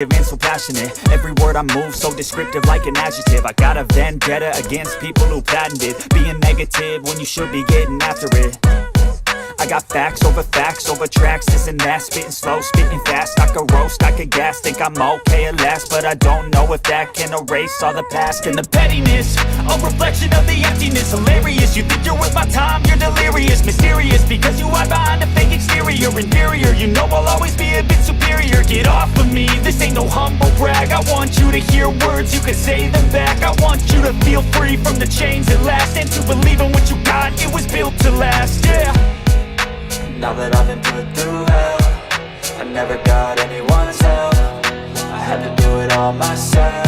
and so passionate. Every word I move so descriptive like an adjective. I got a vendetta against people who patented being negative when you should be getting after it. I got facts over tracks, this and that. Spitting slow, spitting fast. I could roast, I could gas. Think I'm okay at last, but I don't know if that can erase all the past. And the pettiness, a reflection of the emptiness. Hilarious, you think you're worth my time, you're delirious. Mysterious, because you hide behind a fake exterior. Inferior, you know I'll always be a bit superior. Get off of me, this ain't no humble brag. I want you to hear words, you can say them back. I want you to feel free from the chains at last, and to believe in what you got, it was built to last, yeah. Now that I've been put through hell, I never got anyone's help. I had to do it all myself.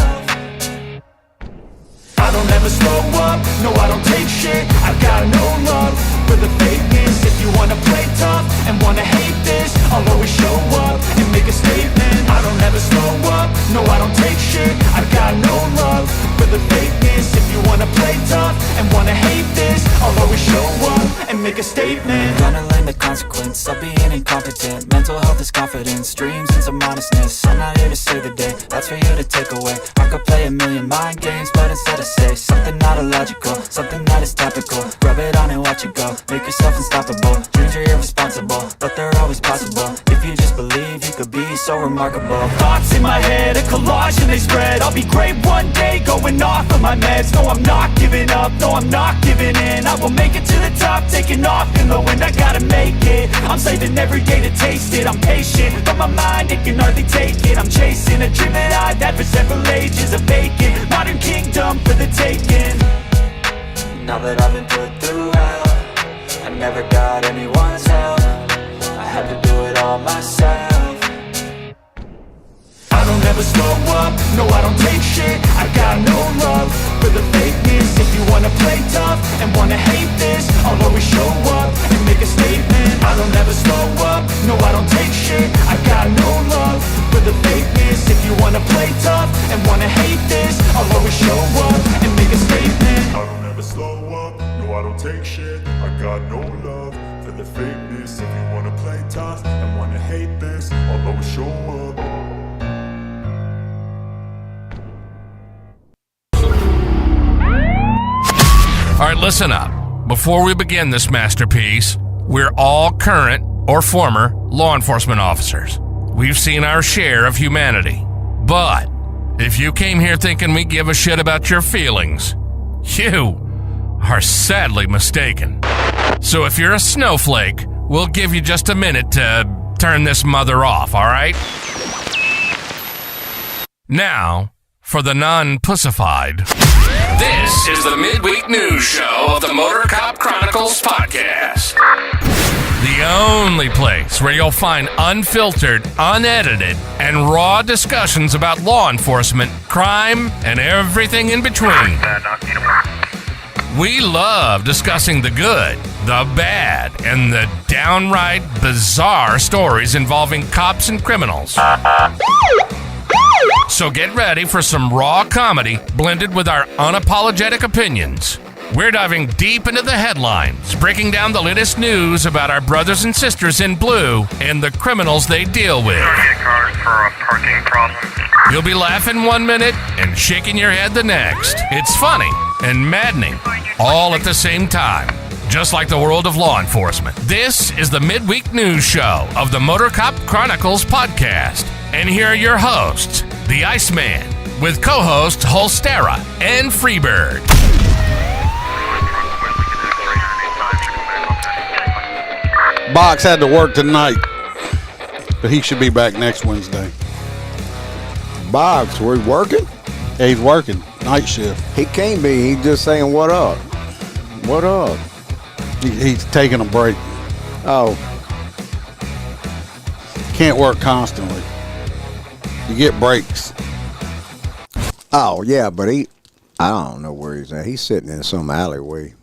I don't ever slow up, no I don't take shit. I've got no love for the fakeness. If you wanna play tough and wanna hate this, I'll always show up and make a statement. I don't ever slow up, no I don't take shit. I've got no love for the fakeness. If you wanna play tough and wanna hate this, I'll always show up and make a statement. Gonna learn the consequence of being incompetent. Mental health is confidence, dreams and some honestness. I'm not here to save the day, that's for you to take away. I could play a million mind games, but instead I say something not illogical, something that is topical. Rub it on and watch it go, make yourself unstoppable. Dreams are irresponsible, but they're always possible. If you just believe, you could be so remarkable. Thoughts in my head, a collage and they spread. I'll be great one day, going off of my meds. No, I'm not giving up, no, I'm not giving in. I will make it to the top, taking off in the wind. I gotta make it, I'm saving every day to taste it. I'm patient, but my mind, it can hardly take it. I'm chasing a dream that I've had for several ages. A vacant, modern kingdom for the taking. Now that I've been put through hell, I never got anyone's help. I had to do it all myself. I don't ever slow up, no I don't take shit. I got no love for the fakeness. If you wanna play tough and wanna hate this, I'll always show up and make a statement. I don't ever slow up, no I don't take shit. I got no love for the fakeness. If you wanna play tough and wanna hate this, I'll always show up and make a statement. I don't ever slow up, no I don't take shit. I got no love for the fakeness. If you wanna play tough and wanna hate this, I'll always show up. All right, listen up. Before we begin this masterpiece, we're all current or former law enforcement officers. We've seen our share of humanity. But if you came here thinking we give a shit about your feelings, you are sadly mistaken. So if you're a snowflake, we'll give you just a minute to turn this mother off, all right? Now, for the non-pussified. This is the midweek news show of the Motorcop Chronicles podcast. The only place where you'll find unfiltered, unedited, and raw discussions about law enforcement, crime, and everything in between. We love discussing the good, the bad, and the downright bizarre stories involving cops and criminals. So get ready for some raw comedy blended with our unapologetic opinions. We're diving deep into the headlines, breaking down the latest news about our brothers and sisters in blue and the criminals they deal with. You'll be laughing one minute and shaking your head the next. It's funny and maddening, all at the same time. Just like the world of law enforcement. This is the midweek news show of the Motorcop Chronicles podcast. And here are your hosts, the Iceman, with co-hosts Holstera and Freebird. Box had to work tonight, but he should be back next Wednesday. Box, we're working? Yeah, he's working night shift. He can't be. He's just saying, what up? What up? He's taking a break. Oh. Can't work constantly. You get breaks. Oh, yeah, but I don't know where he's at. He's sitting in some alleyway.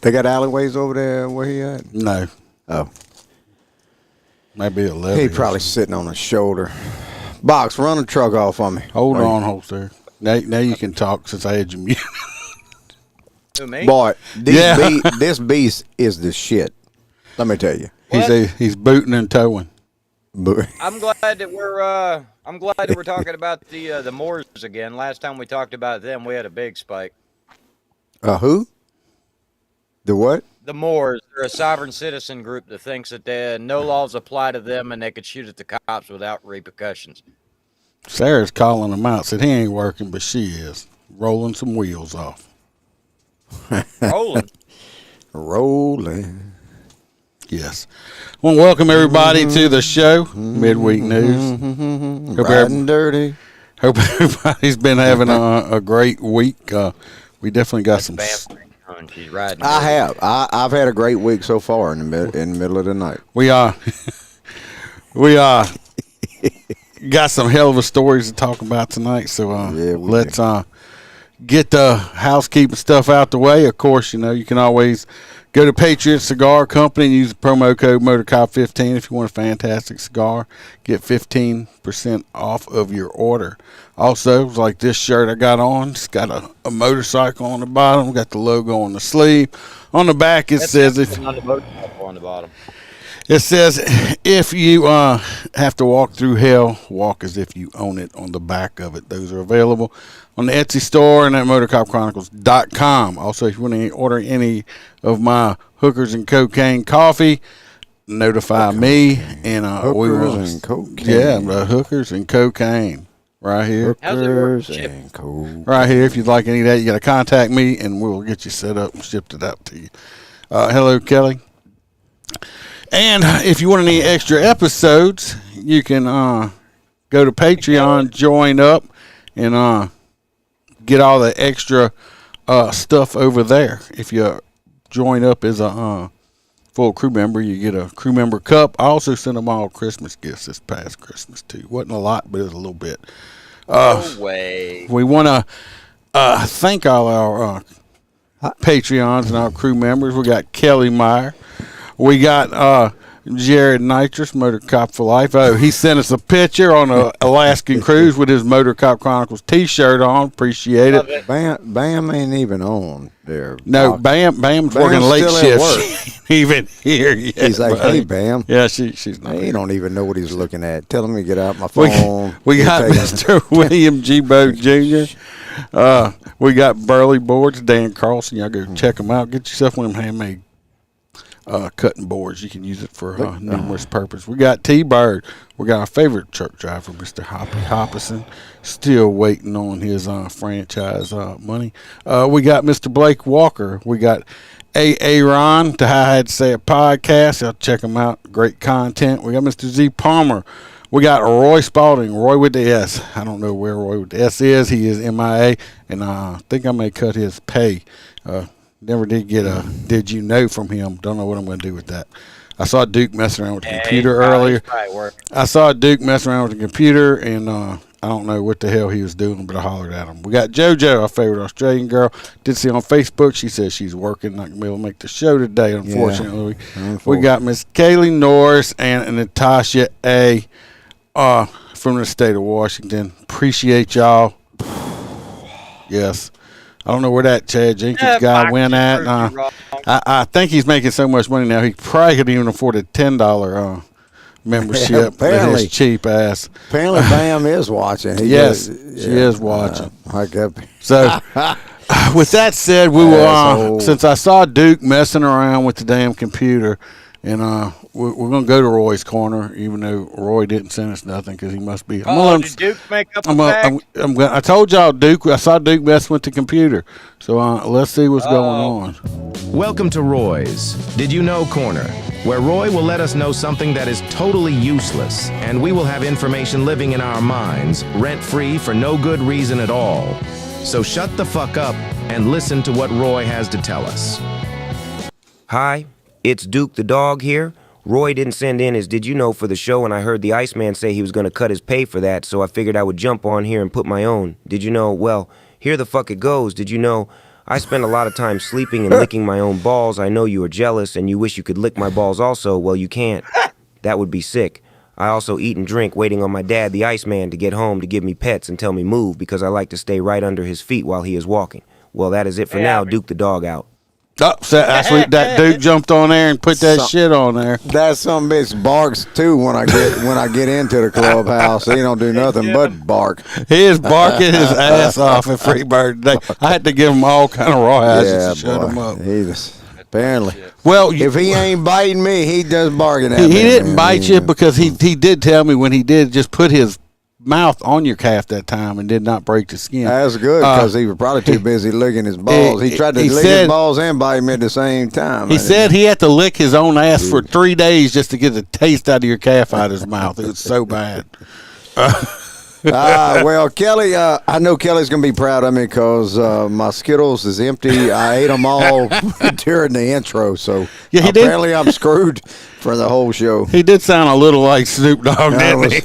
They got alleyways over there where he at? No. Oh. Maybe a levee. He probably sitting on his shoulder. Box, run the truck off on me. Hold on, Holster. Now you can talk since I had you muted. Boy, this beast is the shit. Let me tell you. He's booting and towing. But I'm glad that we're talking about the Moors again. Last time we talked about them, we had a big spike. who? The what? The Moors, they're a sovereign citizen group that thinks that no laws apply to them and they could shoot at the cops without repercussions. Sarah's calling him out. Said he ain't working, but she is rolling some wheels off. Rolling. Yes. I want to welcome everybody to the show. Midweek news. Riding dirty. Hope everybody's been having a great week. We definitely got some. She's riding. I have. I've had a great week so far in the middle of the night. We got some hell of a stories to talk about tonight. So let's get the housekeeping stuff out the way. Of course, you can always go to Patriot Cigar Company and use the promo code Motorcop15 if you want a fantastic cigar. Get 15% off of your order. Also, like this shirt I got on, it's got a motorcycle on the bottom, got the logo on the sleeve. On the back, it says on the motorcycle on the bottom. It says, if you have to walk through hell, walk as if you own it on the back of it. Those are available on the Etsy store and at motorcopchronicles.com. Also, if you want to order any of my hookers and cocaine coffee, notify me. And hookers and cocaine. Yeah, the hookers and cocaine right here. Hookers and cocaine. Right here. If you'd like any of that, you got to contact me, and we'll get you set up and shipped it out to you. Hello, Kelly. And if you want any extra episodes, you can go to Patreon, join up, and get all the extra stuff over there. If you join up as a full crew member, you get a crew member cup. I also sent them all Christmas gifts this past Christmas, too. Wasn't a lot, but it was a little bit. No way. We want to thank all our Patreons and our crew members. We got Kelly Meyer. We got Jared Nitrous, Motorcop for Life. Oh, he sent us a picture on an Alaskan cruise with his Motorcop Chronicles T-shirt on. Appreciate it. Bam ain't even on there. No, Bam's working late shift. Even here yet. He's like, hey, Bam. Yeah, she's not. He don't even know what he's looking at. Tell him to get out my phone. We got Mr. William G. Boat Jr. We got Burley Boards, Dan Carlson. Y'all go check them out. Get yourself one of them handmade cutting boards. You can use it for numerous purposes. We got T-Bird. We got our favorite truck driver, Mr. Hoppy Hoppison, still waiting on his franchise money. We got Mr. Blake Walker. We got Ron, to How I Had to Say It podcast. Y'all check him out. Great content. We got Mr. Z Palmer. We got Roy Spalding, Roy with the S. I don't know where Roy with the S is. He is MIA, and I think I may cut his pay. Never did get a did you know from him. Don't know what I'm going to do with that. I saw Duke messing around with the computer earlier. I saw Duke messing around with the computer, and I don't know what the hell he was doing, but I hollered at him. We got JoJo, our favorite Australian girl. Did see on Facebook. She says she's working. Not going to be able to make the show today, unfortunately. Yeah, we got Miss Kaylee Norris and Natasha A. From the state of Washington. Appreciate y'all. Yes. I don't know where that Chad Jenkins guy went at. I think he's making so much money now, he probably couldn't even afford a $10 membership. Apparently. His cheap ass. Apparently, Bam is watching. She is watching. So, with that said, we will, since I saw Duke messing around with the damn computer, and we're going to go to Roy's corner, even though Roy didn't send us nothing because he must be. Did Duke make up a bag? I told y'all, Duke. I saw Duke messing with the computer. So let's see what's going on. Welcome to Roy's Did You Know Corner, where Roy will let us know something that is totally useless, and we will have information living in our minds, rent-free for no good reason at all. So shut the fuck up and listen to what Roy has to tell us. Hi. It's Duke the dog here. Roy didn't send in his Did You Know for the show, and I heard the Iceman say he was going to cut his pay for that, so I figured I would jump on here and put my own. Did you know? Well, here the fuck it goes. Did you know? I spend a lot of time sleeping and licking my own balls. I know you are jealous, and you wish you could lick my balls also. Well, you can't. That would be sick. I also eat and drink waiting on my dad, the Iceman, to get home to give me pets and tell me move because I like to stay right under his feet while he is walking. Well, that is it for now. Duke the dog out. Oh, so that's what that dude jumped on there and put that shit on there. That some bitch barks too when I get into the clubhouse. He don't do nothing but bark. He is barking his ass off at Freebird today. I had to give him all kind of rawhides to shut him up. He just apparently. Well, If he ain't biting me, he just barking at me. he didn't bite you because he did tell me when he did just put his mouth on your calf that time and did not break the skin. That's good because he was probably too busy licking his balls. He tried to lick his balls and bite me at the same time. He said he had to lick his own ass for 3 days just to get the taste out of your calf out of his mouth. It was so bad. Well, Kelly, I know Kelly's going to be proud of me because my Skittles is empty. I ate them all during the intro, so Yeah, he apparently I'm screwed for the whole show. He did sound a little like Snoop Dogg, didn't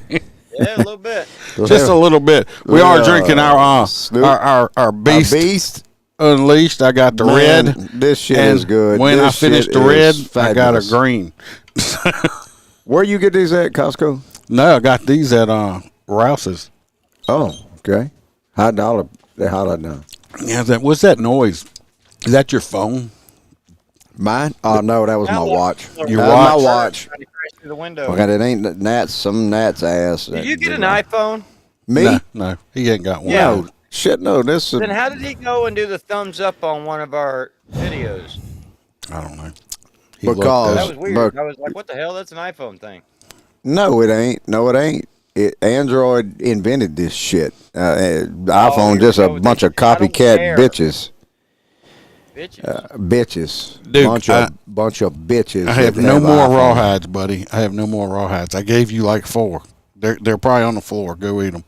he? Yeah, a little bit. Just a little bit. We are drinking our Beast. Beast Unleashed. I got the red. This shit and is good. When This I finished shit the red, is I got a fabulous. green. Where you get these at, Costco? No, I got these at Rouse's. Oh, okay. $1. They holler now. Yeah, what's that noise? Is that your phone? Mine? Oh no, that was my watch. Your That was watch? my watch. Trying to crash through the window. Okay, it ain't Nat's. Some Nat's ass. Did you get an iPhone? Me? No, he ain't got one. Yeah. No. Shit, no. This is. Then how did he go and do the thumbs up on one of our videos? I don't know. Because- That was weird. Look. I was like, what the hell? That's an iPhone thing. No, it ain't. No, it ain't. Android invented this shit. iPhone here just we a go with bunch this. of I don't copycat care. bitches. Bitches. Bitches. Dude, bunch of bitches. I have that no more iPhone. rawhides, buddy. I have no more rawhides. I gave you like 4. They're probably on the floor. Go eat them.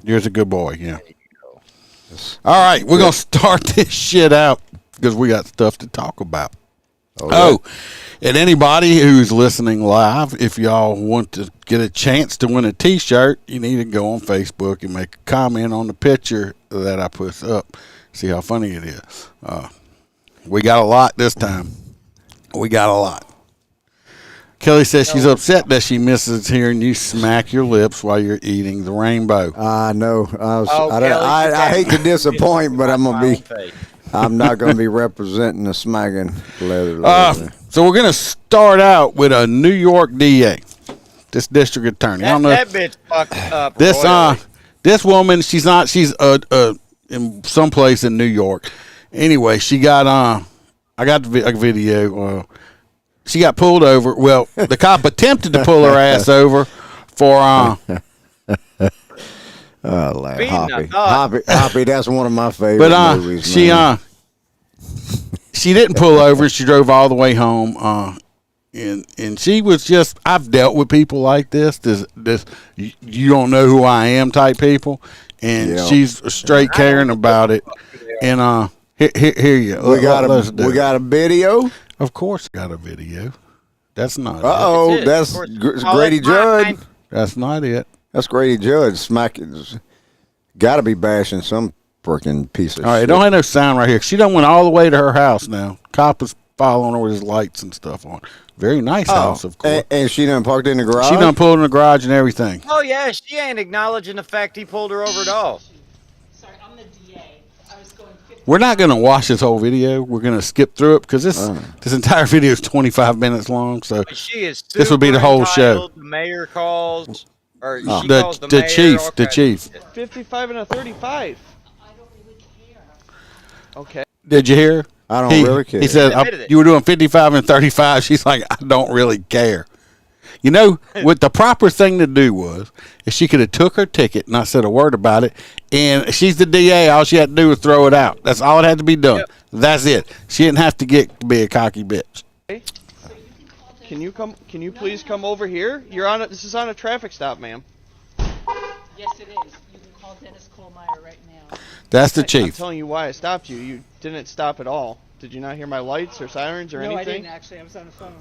You're a good boy. Yeah. All right, we're gonna start this shit out because we got stuff to talk about. Oh, and anybody who's listening live, if y'all want to get a chance to win a T-shirt, you need to go on Facebook and make a comment on the picture that I put up. See how funny it is. We got a lot this time. We got a lot. Kelly says she's upset that she misses hearing you smack your lips while you're eating the rainbow. I know. Kelly, I hate to disappoint, but I'm gonna My own be. face. I'm not gonna be representing the smacking leather. So we're gonna start out with a New York DA, this district attorney. I don't know. That bitch fucked up. This royally. this woman, she's in some place in New York. Anyway, she got I got a video. She got pulled over. Well, the cop attempted to pull her ass over for Hoppy. Speeding, I thought. Hoppy, that's one of my favorite but movies. she man. she didn't pull over. She drove all the way home. And she was just, I've dealt with people like this you don't know who I am type people, and Yeah. she's straight caring about it. And here you we got a video. Of course, got a video. That's not it. Oh, That's that's it. Of course. Grady Oh, that's Judd. mine. That's not it. That's Grady Judd smacking. Got to be bashing some freaking piece of All right, shit. don't have no sound right here. She done went all the way to her house now. Cop is following her with his lights and stuff on. Very nice house, of course. And she done parked in the garage. She done pulled in the garage and everything. Oh yeah, she ain't acknowledging the fact he pulled her over at all. Sorry, I'm the DA. I was going 50. We're not going to watch this whole video. We're going to skip through it because this entire video is 25 minutes long. So But she is. This would be the super whole show. entitled. The mayor calls, or she calls the the mayor, chief, all the kinds of chief. shit. 55 and a 35. I don't really care. Okay. Did you hear? I don't really care. He said, Admitted it. you were doing 55 and 35. She's like, I don't really care. You know, what the proper thing to do was, is she could have took her ticket, not said a word about it, and she's the DA. All she had to do was throw it out. That's all it had to be done. Yep. That's it. She didn't have to be a cocky bitch. Can you please come over here? This is on a traffic stop, ma'am. Yes, it is. You can call Dennis Kohlmeyer right now. That's the I'm chief. telling you why I stopped you. You didn't stop at all. Did you not hear my lights or sirens or No, I anything? didn't actually. I was on the phone.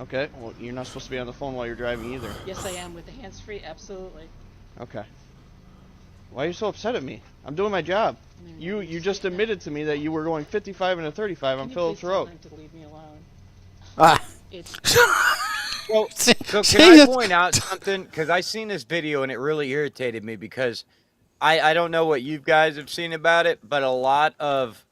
Okay. Well, you're not supposed to be on the phone while you're driving either. Yes, I am with the hands-free. Absolutely. Okay. Why are you so upset at me? I'm doing my job. You just admitted to me that you were going 55 and a 35 on Can you Phillips please tell Road. him to leave me alone? Ah. It's Well, so can I Jesus. point out something? Because I seen this video and it really irritated me because I don't know what you guys have seen about it, but a lot of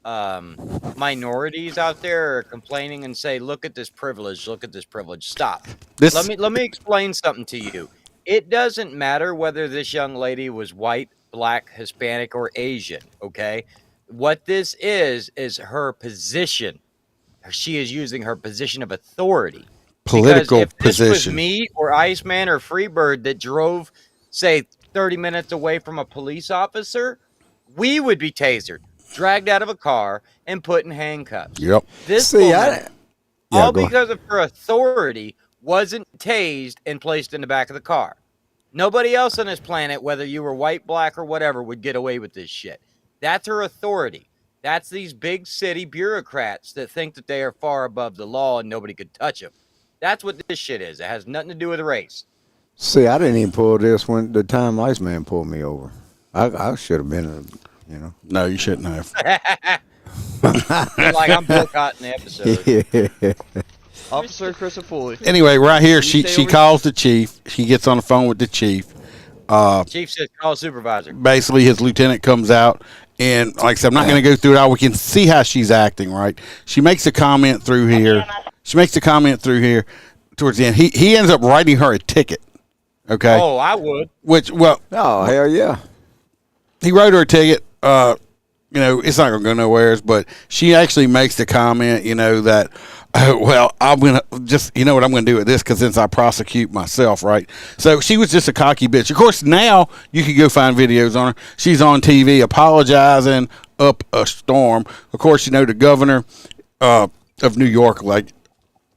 minorities out there are complaining and say, "Look at this privilege! Look at this privilege!" Stop. This Let me explain something to you. It doesn't matter whether this young lady was white, black, Hispanic, or Asian. Okay, what this is her position. She is using her position of authority. Because political if this was position. me or Iceman or Freebird that drove, say, 30 minutes away from a police officer, we would be tasered, dragged out of a car, and put in handcuffs. Yep. This See, woman, Yeah, all go ahead. because of her authority, wasn't tased and placed in the back of the car. Nobody else on this planet, whether you were white, black, or whatever, would get away with this shit. That's her authority. That's these big city bureaucrats that think that they are far above the law and nobody could touch them. That's what this shit is. It has nothing to do with race. See, I didn't even pull this when the time Iceman pulled me over. I should have been, No, you shouldn't have. Like I'm boycotting the episode. Officer Chris Foley. Anyway, right here, Can you she stay over calls the chief. He gets on the phone with the chief. Chief says call supervisor. Basically, his lieutenant comes out, and like I said, I'm not going to go through it all. We can see how she's acting, right? She makes a comment through here. Towards the end. He ends up writing her a ticket. Okay. Oh, I would. Which, well, oh, hell yeah. he wrote her a ticket. It's not going to go nowhere, but she actually makes the comment, that, well, I'm going to just, what I'm going to do with this because since I prosecute myself, right? So she was just a cocky bitch. Of course, now you can go find videos on her. She's on TV apologizing up a storm. Of course, the governor of New York, like,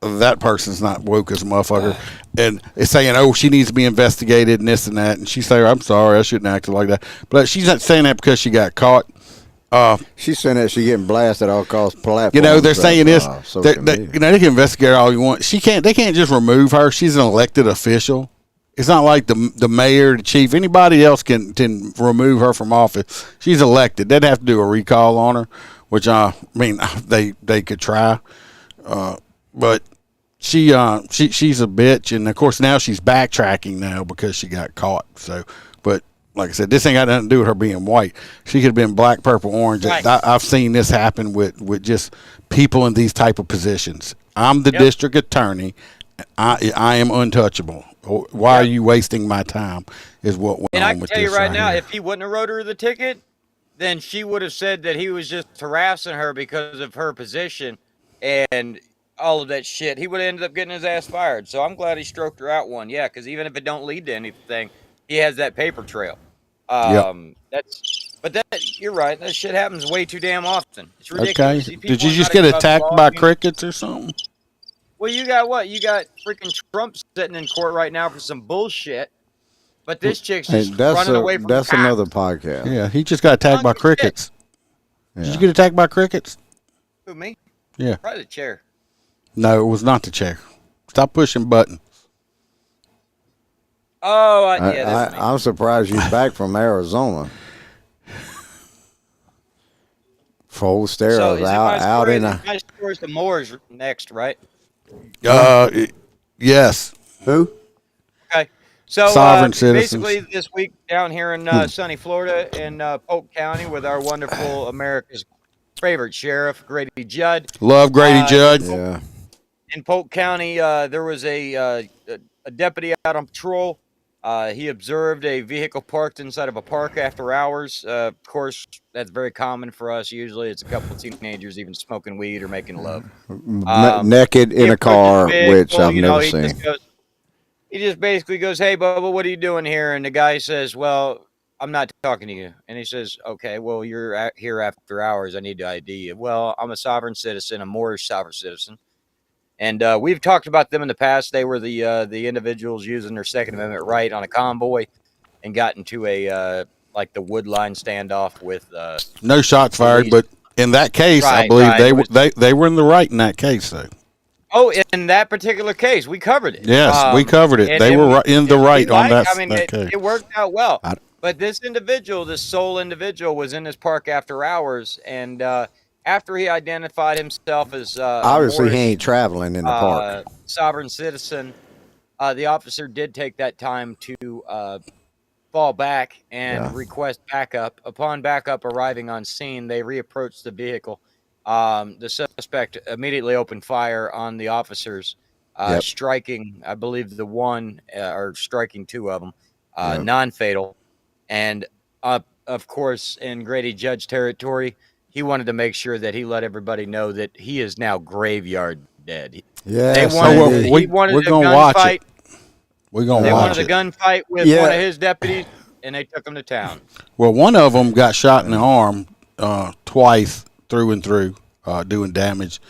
that person's not woke as a motherfucker, and is saying, "Oh, she needs to be investigated and this and that." And she's saying, "I'm sorry, I shouldn't act like that." But she's not saying that because she got caught. She's saying that she's getting blasted all across platforms. They're saying this. social They media. they can investigate all you want. They can't just remove her. She's an elected official. It's not like the mayor, the chief, anybody else can remove her from office. She's elected. They'd have to do a recall on her, which they could try. But she's a bitch, and of course now she's backtracking now because she got caught. So, but like I said, this ain't got nothing to do with her being white. She could have been black, purple, orange. Right. I've seen this happen with just people in these type of positions. I'm the district attorney. I am untouchable. Why are you wasting my time? Is what went And on I can with tell you this right now, here. if he wouldn't have wrote her the ticket, then she would have said that he was just harassing her because of her position and all of that shit. He would have ended up getting his ass fired. So I'm glad he stroked her out one. Yeah, because even if it don't lead to anything, he has that paper trail. You're right. That shit happens way too damn often. It's ridiculous. Okay. These people Did you are just not get above the attacked law. by I mean, crickets or something? well, you got what? You got freaking Trump sitting in court right now for some bullshit. But this chick's Hey, just running away from that's the cops. another podcast. Yeah, he just got attacked by Fucking shit. crickets. Did you get attacked by crickets? Who, me? Yeah. Probably the chair. No, it was not the chair. Stop pushing buttons. Oh, yeah, that's me. I'm surprised you're back from Arizona. Full So steroids is it out in a. my story's the Moors next, right? Yes. Who? Okay. So Sovereign citizens. basically this week down here in sunny Florida in Polk County with our wonderful America's favorite sheriff, Grady Judd. Love Grady Judd. Yeah. In Polk County, there was a deputy out on patrol. He observed a vehicle parked inside of a park after hours. Of course, that's very common for us. Usually it's a couple of teenagers even smoking weed or making love. Naked in He a car, approaches the which vehicle, I've never he seen. he just basically goes, "Hey, Bubba, what are you doing here?" And the guy says, "Well, I'm not talking to you." And he says, "Okay, well, you're here after hours. I need to ID you." "Well, I'm a sovereign citizen, a Moorish sovereign citizen. And we've talked about them in the past. They were the individuals using their Second Amendment right on a convoy and got into a like the wood line standoff with No shots fired, police. but in that case, I Right, believe right. they were in the right in that case, though. Oh, in that particular case, we covered it. Yes, we covered it. and They were in the we right on that. I mean, that it, case. it worked out well. I- But this individual, this sole individual, was in this park after hours, and after he identified himself as Obviously, he Moorish, ain't traveling in the park. sovereign citizen, the officer did take that time to fall back and request backup. Upon backup arriving on scene, they reapproached the vehicle. The suspect immediately opened fire on the officers, striking, I believe, the one or striking two of them, non-fatal. And of course, in Grady Judge territory, he wanted to make sure that he let everybody know that he is now graveyard dead. Yeah, he wanted we're a gonna watch gunfight. it. We're gonna They watch wanted a it. gunfight with one of his deputies, and they took him to town. Well, one of them got shot in the arm twice through and through, doing damage.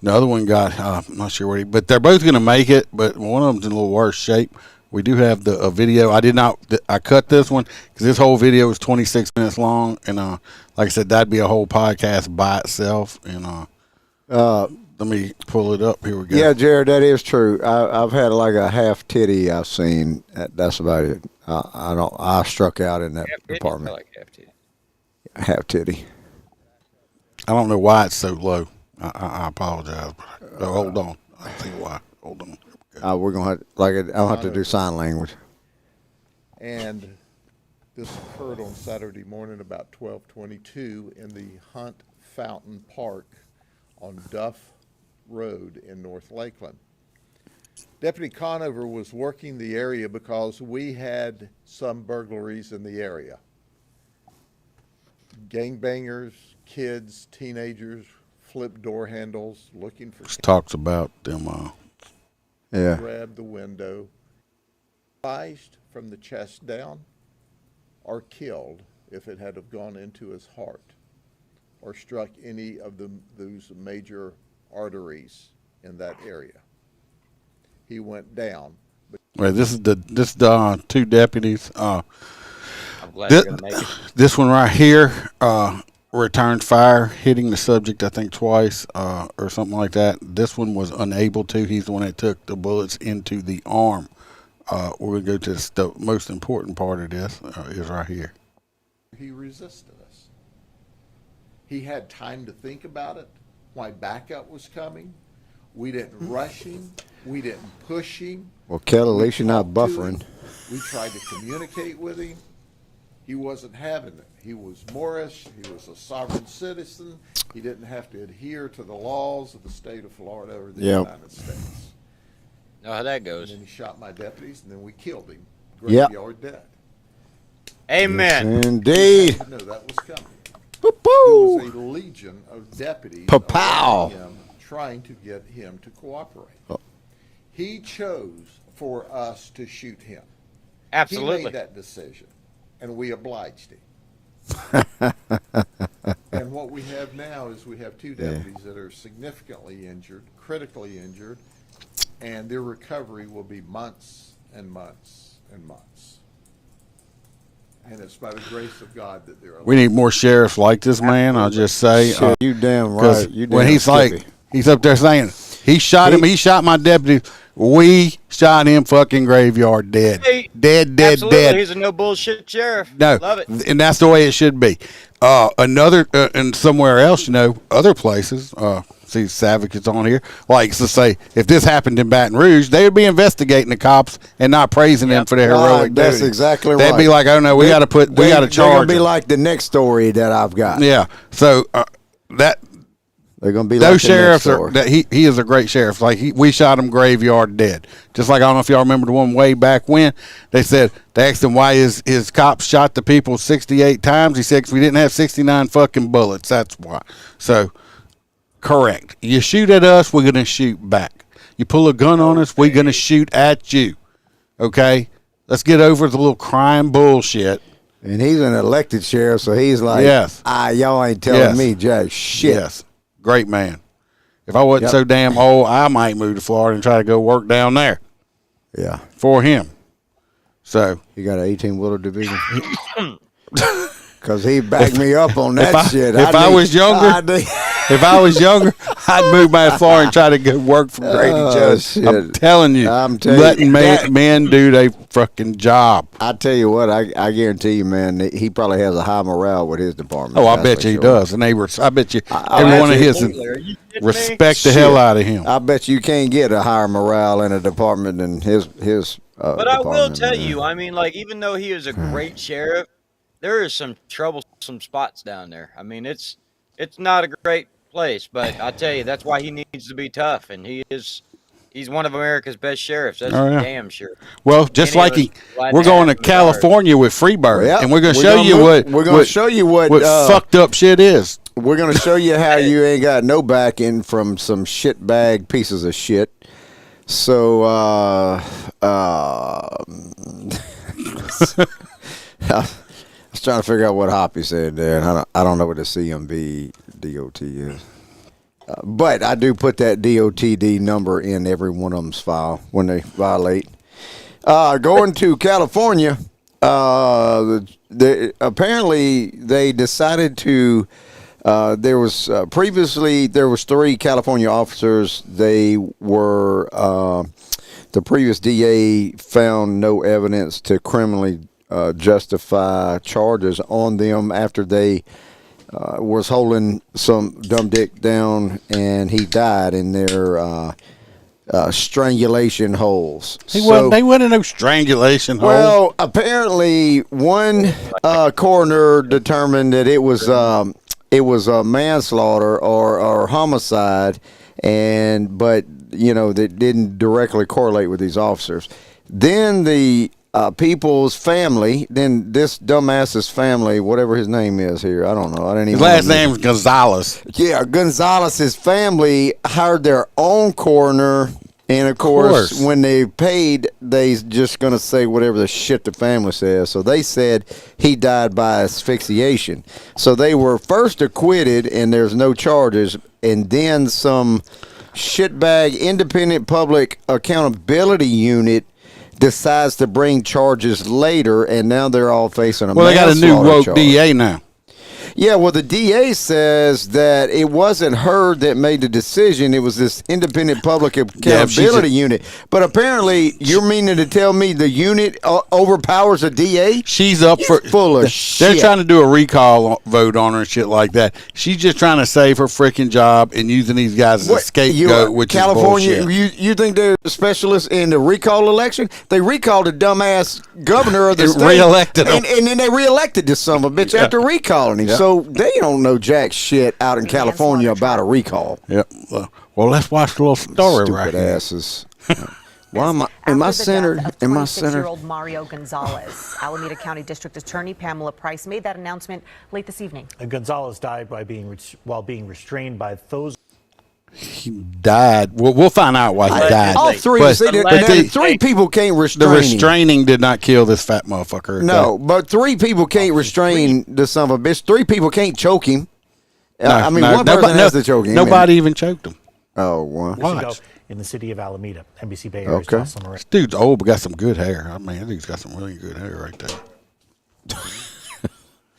The other one got, I'm not sure what but they're both going to make it, but one of them's in a little worse shape. We do have the video. I cut this one because this whole video is 26 minutes long, and like I said, that'd be a whole podcast by itself. And let me pull it up. Here we go. Yeah, Jared, that is true. I've had like a half titty I've seen. That's about it. I struck out in that department. I like half titty. Half titty. I don't know why it's so low. I apologize. But, hold on. I see why. Hold on. We're gonna I'll have to do sign language. And this occurred on Saturday morning about 12:22 in the Hunt Fountain Park on Duff Road in North Lakeland. Deputy Conover was working the area because we had some burglaries in the area. Gangbangers, kids, teenagers, flip door handles, looking for. This talks about them. Grabbed the window, sliced from the chest down, or killed if it had have gone into his heart, or struck any of those major arteries in that area. He went down. Well, this is the two deputies. I'm glad you're gonna make it. This one right here returned fire, hitting the subject, I think, twice or something like that. This one was unable to. He's the one that took the bullets into the arm. We're going to go to the most important part of this is right here. He resisted us. He had time to think about it, why backup was coming. We didn't rush him. We didn't push him. Well, Kelly, at least you're not buffering. We tried to communicate with him. He wasn't having it. He was Moorish. He was a sovereign citizen. He didn't have to adhere to the laws of the state of Florida or the United States. Know how that goes. And then he shot my deputies, and then we killed him. Graveyard dead. Amen. Yes, indeed. No, that was coming. Woo-hoo. There was a legion of deputies Pa-pow. around him trying to get him to cooperate. He chose for us to shoot him. Absolutely. He made that decision, and we obliged him. And what we have now is we have two deputies that are significantly injured, critically injured, and their recovery will be months and months and months. And it's by the grace of God that they're alive. We need more sheriffs like this man. I'll just say, Shit, you damn right. You when damn he's skippy. like, he's up there saying he shot him. He shot my deputy. We shot him fucking graveyard dead. Hey, Dead. absolutely. He's a no bullshit sheriff. No, Love it. and that's the way it should be. And somewhere else, other places. See, Savick is on here. Likes to say, if this happened in Baton Rouge, they would be investigating the cops and not praising them for their heroic duty. That's exactly right. They'd be like, oh no, we got to charge. They're gonna be them. like the next story that I've got. Yeah. So that. They're gonna be those like sheriffs the next are. story. That he is a great sheriff. Like we shot him graveyard dead. Just like I don't know if y'all remember the one way back when they asked him why his cops shot the people 68 times. He said, because we didn't have 69 fucking bullets. That's why. So correct. You shoot at us, we're gonna shoot back. You pull a gun on us, we're gonna shoot at you. Okay. Let's get over the little crime bullshit. And he's an elected sheriff, so he's like, yes. Y'all ain't telling me jack shit. Yes. Great man. If I wasn't so damn old, I might move to Florida and try to go work down there. Yeah. For him. So. You got an 18-wheeler division? Because he backed me up on that shit. If I was younger, I'd move back to Florida and try to go work for Grady Judd. Shit. I'm telling you, letting men do their fucking job. I tell you what, I guarantee you, man, he probably has a high morale with his department. Oh, I bet you he does. And I bet you every one of his respect the hell out of him. I bet you can't get a higher morale in a department than his But I will department, tell man. you, I mean, like, even though he is a great sheriff, there is some troublesome spots down there. I mean, it's not a great place, but I tell you, that's why he needs to be tough, and he's one of America's best sheriffs. That's Oh, yeah. damn sure. Well, just Any of like us glad we're to going have to him as ours. California with Freebird, Yeah, and we're going to we're show gonna you move- we're gonna show you what, fucked up shit is. We're gonna show you how you ain't got no backing from some shitbag pieces of shit. So, I was trying to figure out what Hoppy said there, and I don't know what the CMB DOT is. But I do put that DOTD number in every one of them's file when they violate. Going to California, apparently they decided to. There was previously 3 California officers. They were the previous DA found no evidence to criminally justify charges on them after they was holding some dumb dick down, and he died in their strangulation holes. They wasn't no strangulation hole. Well, apparently one coroner determined that it was a manslaughter or homicide, but that didn't directly correlate with these officers. Then the people's family, then this dumbass's family, whatever his name is here, I don't know. I didn't even. His last name's Gonzalez. Yeah, Gonzalez's family hired their own coroner, and of course, when they paid, they just gonna say whatever the shit the family says. So they said he died by asphyxiation. So they were first acquitted, and there's no charges, and then some shitbag independent public accountability unit decides to bring charges later, and now they're all facing a Well, they got a new manslaughter woke charge. DA now. Yeah, well, the DA says that it wasn't her that made the decision. It was this independent public accountability unit. But apparently, you're meaning to tell me the unit overpowers a DA? She's up for full of They're shit. trying to do a recall vote on her and shit like that. She's just trying to save her freaking job and using these guys as a scapegoat, which California, is bullshit. you think they're specialists in the recall election? They recalled the dumbass governor of the And state. reelected him. And then they reelected this son of a bitch after recalling him. Yeah. So they don't know jack shit out in California about a recall. Yep. Well, let's watch the little story Stupid right here. asses. Why am I centered? Am I centered? 26-year-old Mario Gonzalez. Alameda County District Attorney Pamela Price made that announcement late this evening. Gonzalez died while being restrained by those. He died. We'll find out why he died. All three. But- Three people can't restrain The him. restraining did not kill this fat motherfucker. No, but 3 people can't restrain the son of a bitch. 3 people can't choke him. I mean, one person has to choke him. Nobody even choked him. Oh, wow. Watch. In the city of Alameda, NBC Bay Area's Okay. Jocelyn Moran. This dude's old, but got some good hair. I mean, that dude's got some really good hair right there.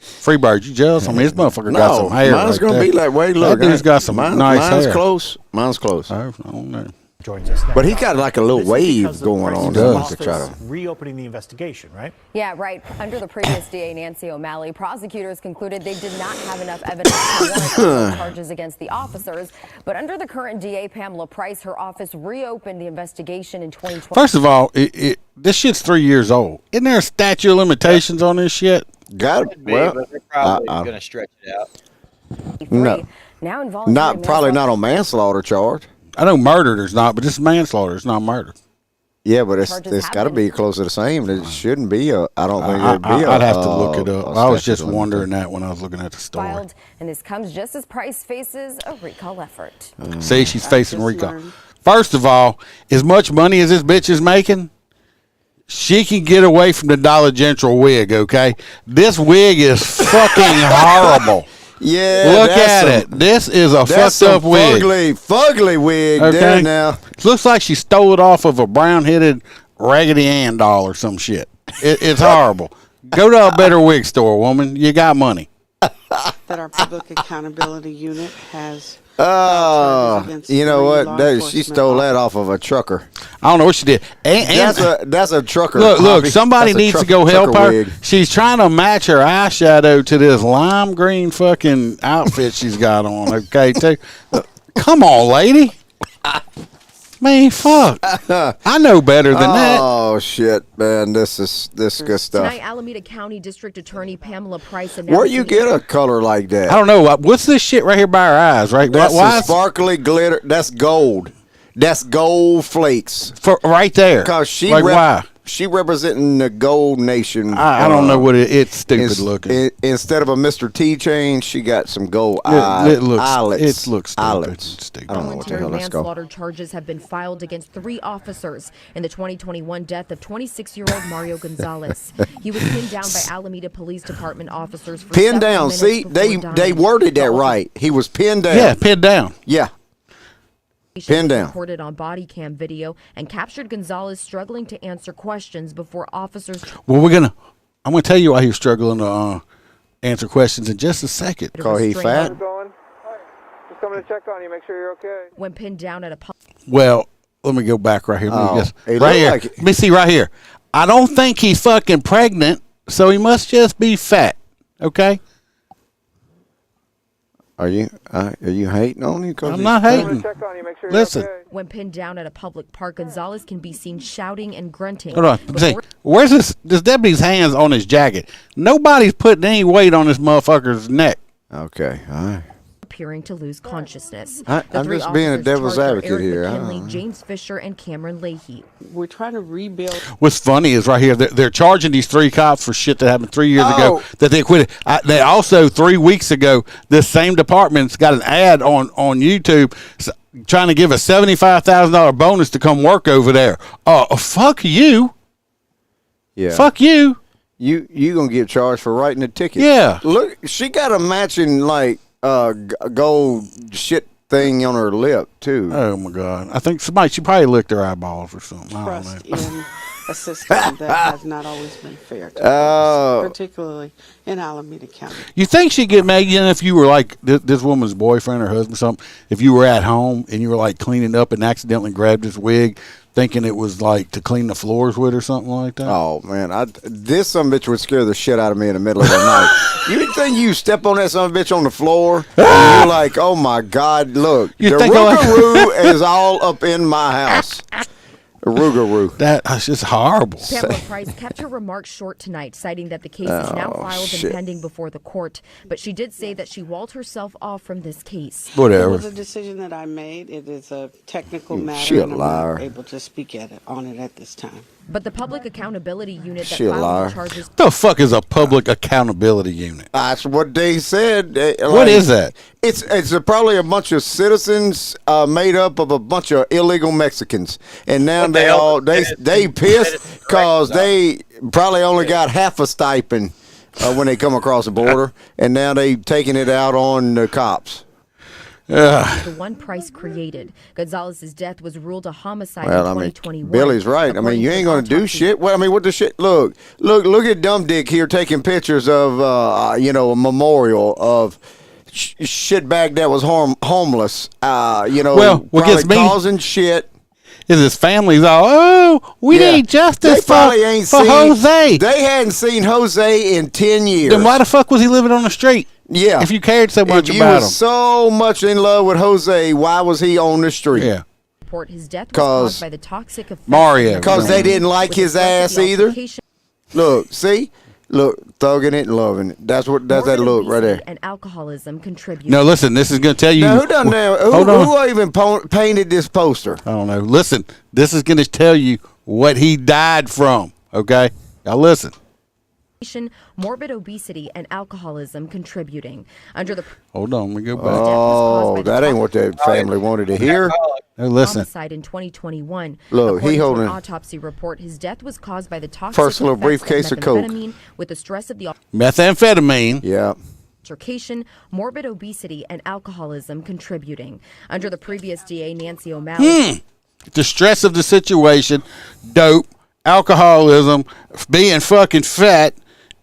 Freebird, you jealous? I mean, this motherfucker got some hair. Mine's right gonna there. be like, wait, look. That dude's got some nice mine's hair. close. Mine's close. I don't know. Joins us now. But he got like a little This is wave because of going the on Price's there to try to. office reopening the investigation, right? Yeah, right. Under the previous DA, Nancy O'Malley, prosecutors concluded they did not have enough evidence to warrant criminal charges against the officers. But under the current DA, Pamela Price, her office reopened the investigation in 2020. First of all, this shit's 3 years old. Isn't there a statute of limitations on this shit? Got it. Well, but they're probably going to stretch it out. No, Now involuntary probably not on manslaughter charge. I know murder there's not, but this is manslaughter. It's not murder. Yeah, but Charges it's got to have be close to the same. It shouldn't be a. I don't think it'd be a. I'd have to look it up. I was statute just of wondering that when I was looking at the story. filed, and this comes just as Price faces a recall effort. See, she's facing recall. First of all, as much money as this bitch is making, she can get away from the Dollar General wig, okay? This wig is fucking horrible. Yeah, Look that's at some- it. This is a That's fucked up some wig. fugly wig Okay. there now. Looks like she stole it off of a brown-headed Raggedy Ann doll or some shit. It's horrible. Go to a better wig store, woman. You got money. That our public accountability unit has. You know what? She stole that off of a trucker. I don't know what she did. And that's a trucker. Look, Bobby. somebody That's a needs to go help trucker her. wig. She's trying to match her eyeshadow to this lime green fucking outfit she's got on, okay, too. Come on, lady. Man, fuck. I know better than that. Oh shit, man, this good stuff. Tonight, Alameda County District Attorney Pamela Price announced. Where you get a color like that? I don't know. What's this shit right here by our eyes, right? That's Why sparkly glitter. That's gold. That's gold flakes. For right there. Because why? She representing the gold nation. I don't know what it's stupid looking. Instead of a Mr. T chain, she got some gold it looks, eyelets. It looks stupid. Eyelets. Stupid. I don't know what the hell that's called. Manslaughter charges have been filed against 3 officers in the 2021 death of 26-year-old Mario Gonzalez. He was pinned down by Alameda Police Department officers for pinned down. See, they worded that right. He was pinned down. Yeah, pinned down. Yeah. Pinned down. Recorded on body cam video and captured Gonzalez struggling to answer questions before officers. Well, I'm gonna tell you why he was struggling to answer questions in just a second. Cause he fat. Just coming to check on you, make sure you're okay. When pinned down at a. Well, let me go back right here. Right here. Like Let me see right here. I don't think he's fucking pregnant, so he must just be fat. Okay. Are you hating on him? I'm not hating. Listen. When pinned down at a public park, Gonzalez can be seen shouting and grunting. Hold on. See, where's this deputy's hands on his jacket? Nobody's putting any weight on this motherfucker's neck. Okay. All right. Appearing to lose consciousness. I'm just being a devil's advocate here. McKinley, James Fisher, and Cameron Leahy. We're trying to rebuild. What's funny is right here, they're charging these 3 cops for shit that happened 3 years ago that they quit. They also 3 weeks ago, this same department's got an ad on YouTube trying to give a $75,000 bonus to come work over there. Fuck you. Yeah. Fuck you. You gonna get charged for writing a ticket? Yeah. Look, she got a matching gold shit thing on her lip too. Oh my God! I think she probably licked her eyeballs or something. I don't know. In a system that has not always been fair to us, particularly in Alameda County. You think she'd get mad if you were like this woman's boyfriend or husband or something? If you were at home and you were like cleaning up and accidentally grabbed his wig, thinking it was like to clean the floors with or something like that? Oh man, this son of a bitch would scare the shit out of me in the middle of the night. You think you step on that son of a bitch on the floor and you're like, oh my God, look, the Rougarou is all up in my house. Rougarou. That's just horrible. Pamela Price kept her remarks short tonight, citing that the case is now filed and pending before the court. But she did say that she walled herself off from this case. It was a decision that I made. It is a technical matter. She a and I'm liar. not able to speak on it at this time. But the Public Accountability Unit that She a liar. filed the charges. What the fuck is a Public Accountability Unit? That's what they said. What is that? It's probably a bunch of citizens made up of a bunch of illegal Mexicans, and now they pissed because they probably only got half a stipend when they come across the border, and now they taking it out on the cops. The one Price created. Gonzalez's death was ruled a homicide in 2021. Billy's right. I mean, you ain't gonna do shit. Well, I mean, what the shit? Look at Dumb Dick here taking pictures of a memorial of shitbag that was homeless. What gets me causing shit. Is his family's all, we need justice for Jose. They hadn't seen Jose in 10 years. Then why the fuck was he living on the street? Yeah. If you cared so much if about him. you was so much in love with Jose, why was he on the street? Yeah. His death was caused by the toxic effects. Mario. Because they didn't like his ass either. Look, see? Look, thugging it and loving it. That's that look right there. And alcoholism contribute. No, listen, this is going to tell you. Now, who done that? Who even painted this poster? I don't know. Listen, this is going to tell you what he died from, okay? Now listen. Morbid obesity and alcoholism contributing. Hold on, we go back. Oh, that ain't what that family wanted to hear. No, listen. Homicide in 2021. Look, he holding an autopsy report. His death was caused by the toxic first little briefcase of coke with the stress of the methamphetamine. Yeah. Altercation, morbid obesity, and alcoholism contributing. Under the previous DA, Nancy O'Malley. The stress of the situation, dope, alcoholism, being fucking fat.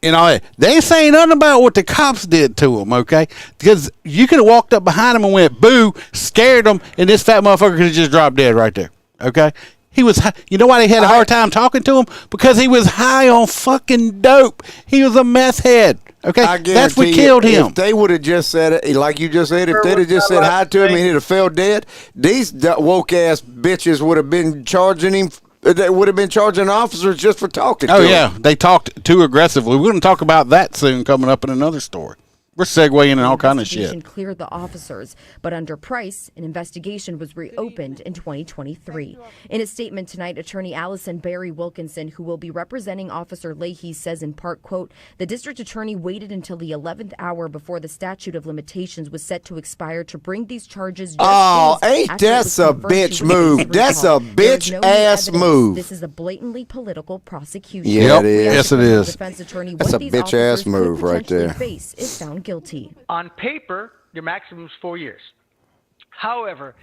And all that. They ain't saying nothing about what the cops did to him, okay? Because you could have walked up behind him and went, boo, scared him, and this fat motherfucker could have just dropped dead right there, okay? He was, you know why they had a hard time talking to him? Because he was high on fucking dope. He was a meth head, Okay, I that's what guarantee killed you, him. If they would have just said it, like you just said, if they'd have just said hi to him and he'd have fell dead, these woke ass bitches would have been charging him. They would have been charging officers just for talking to him. Oh, yeah. They talked too aggressively. We're going to talk about that soon coming up in another story. We're segueing in all kind of shit. Cleared the officers, but under Price, an investigation was reopened in 2023. In a statement tonight, attorney Allison Barry Wilkinson, who will be representing Officer Leahy, says in part, quote, the district attorney waited until the 11th hour before the statute of limitations was set to expire to bring these charges. Oh, ain't that a bitch move? That's a bitch ass move. This is a blatantly political prosecution. Yeah, it is. Yes, it is. Defense attorney, That's a bitch ass move right there. Face is found guilty. On paper, your maximum is 4 years. However,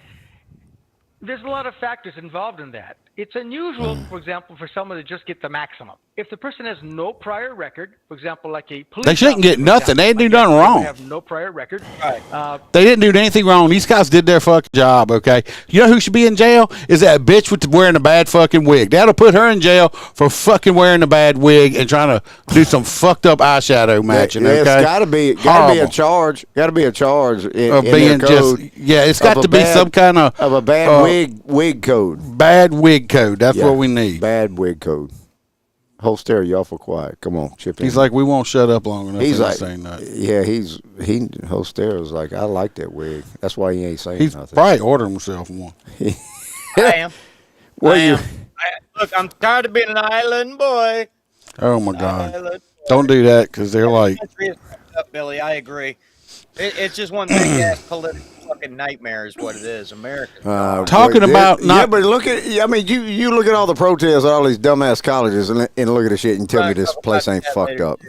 there's a lot of factors involved in that. It's unusual, for example, for someone to just get the maximum. If the person has no prior record, for example, like a police They shouldn't get nothing. They didn't do nothing they wrong. have no prior record. They didn't do anything wrong. These guys did their fucking job, okay? You know who should be in jail? Is that bitch with wearing a bad fucking wig. That'll put her in jail for fucking wearing a bad wig and trying to do some fucked up eyeshadow matching, okay? It's gotta be a charge. Gotta be a charge of in being their code. it's got to be some kind of a bad wig code. Bad wig code. That's what we need. Bad wig code. Whole stereo, y'all for quiet. Come on, chip in. He's like, we won't shut up long enough. He's like, saying that. Yeah, whole stereo's like, I like that wig. That's why he ain't saying He's nothing. probably ordering himself one. I am. What I am. Look, I'm tired of being an island boy. Oh my God! Don't do that because they're like. Country is fucked up, Billy. I agree. It's just one big ass political fucking nightmare, is what it is. America. Talking about not. Yeah, but look at. I mean, you look at all the protests at all these dumbass colleges and look at the shit and tell me this place ain't fucked up.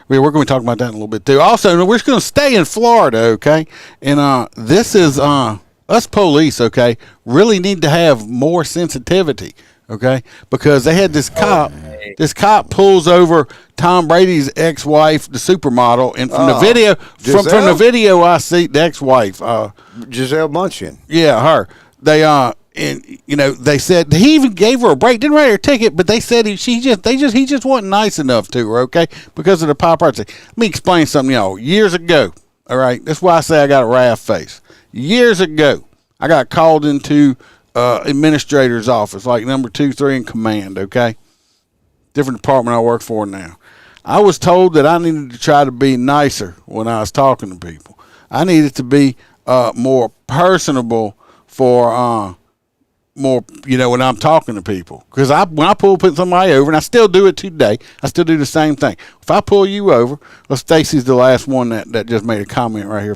We're going to talk about that in a little bit too. Also, we're just going to stay in Florida, okay? And this is us police, okay? Really need to have more sensitivity, okay? Because they had this cop. This cop pulls over Tom Brady's ex-wife, the supermodel, and from the video, from the video, I see the ex-wife, Giselle Bundchen. Yeah, her. They and they said he even gave her a break, didn't write her a ticket, but they said he just wasn't nice enough to her, okay, because of the paparazzi. Let me explain something, y'all. Years ago, all right, that's why I say I got a raft face. Years ago, I got called into administrator's office, like number 2, 3 in command, okay? Different department I work for now. I was told that I needed to try to be nicer when I was talking to people. I needed to be more personable for more, when I'm talking to people. Because when I pull somebody over, and I still do it today, I still do the same thing. If I pull you over, well, Stacy's the last one that just made a comment right here.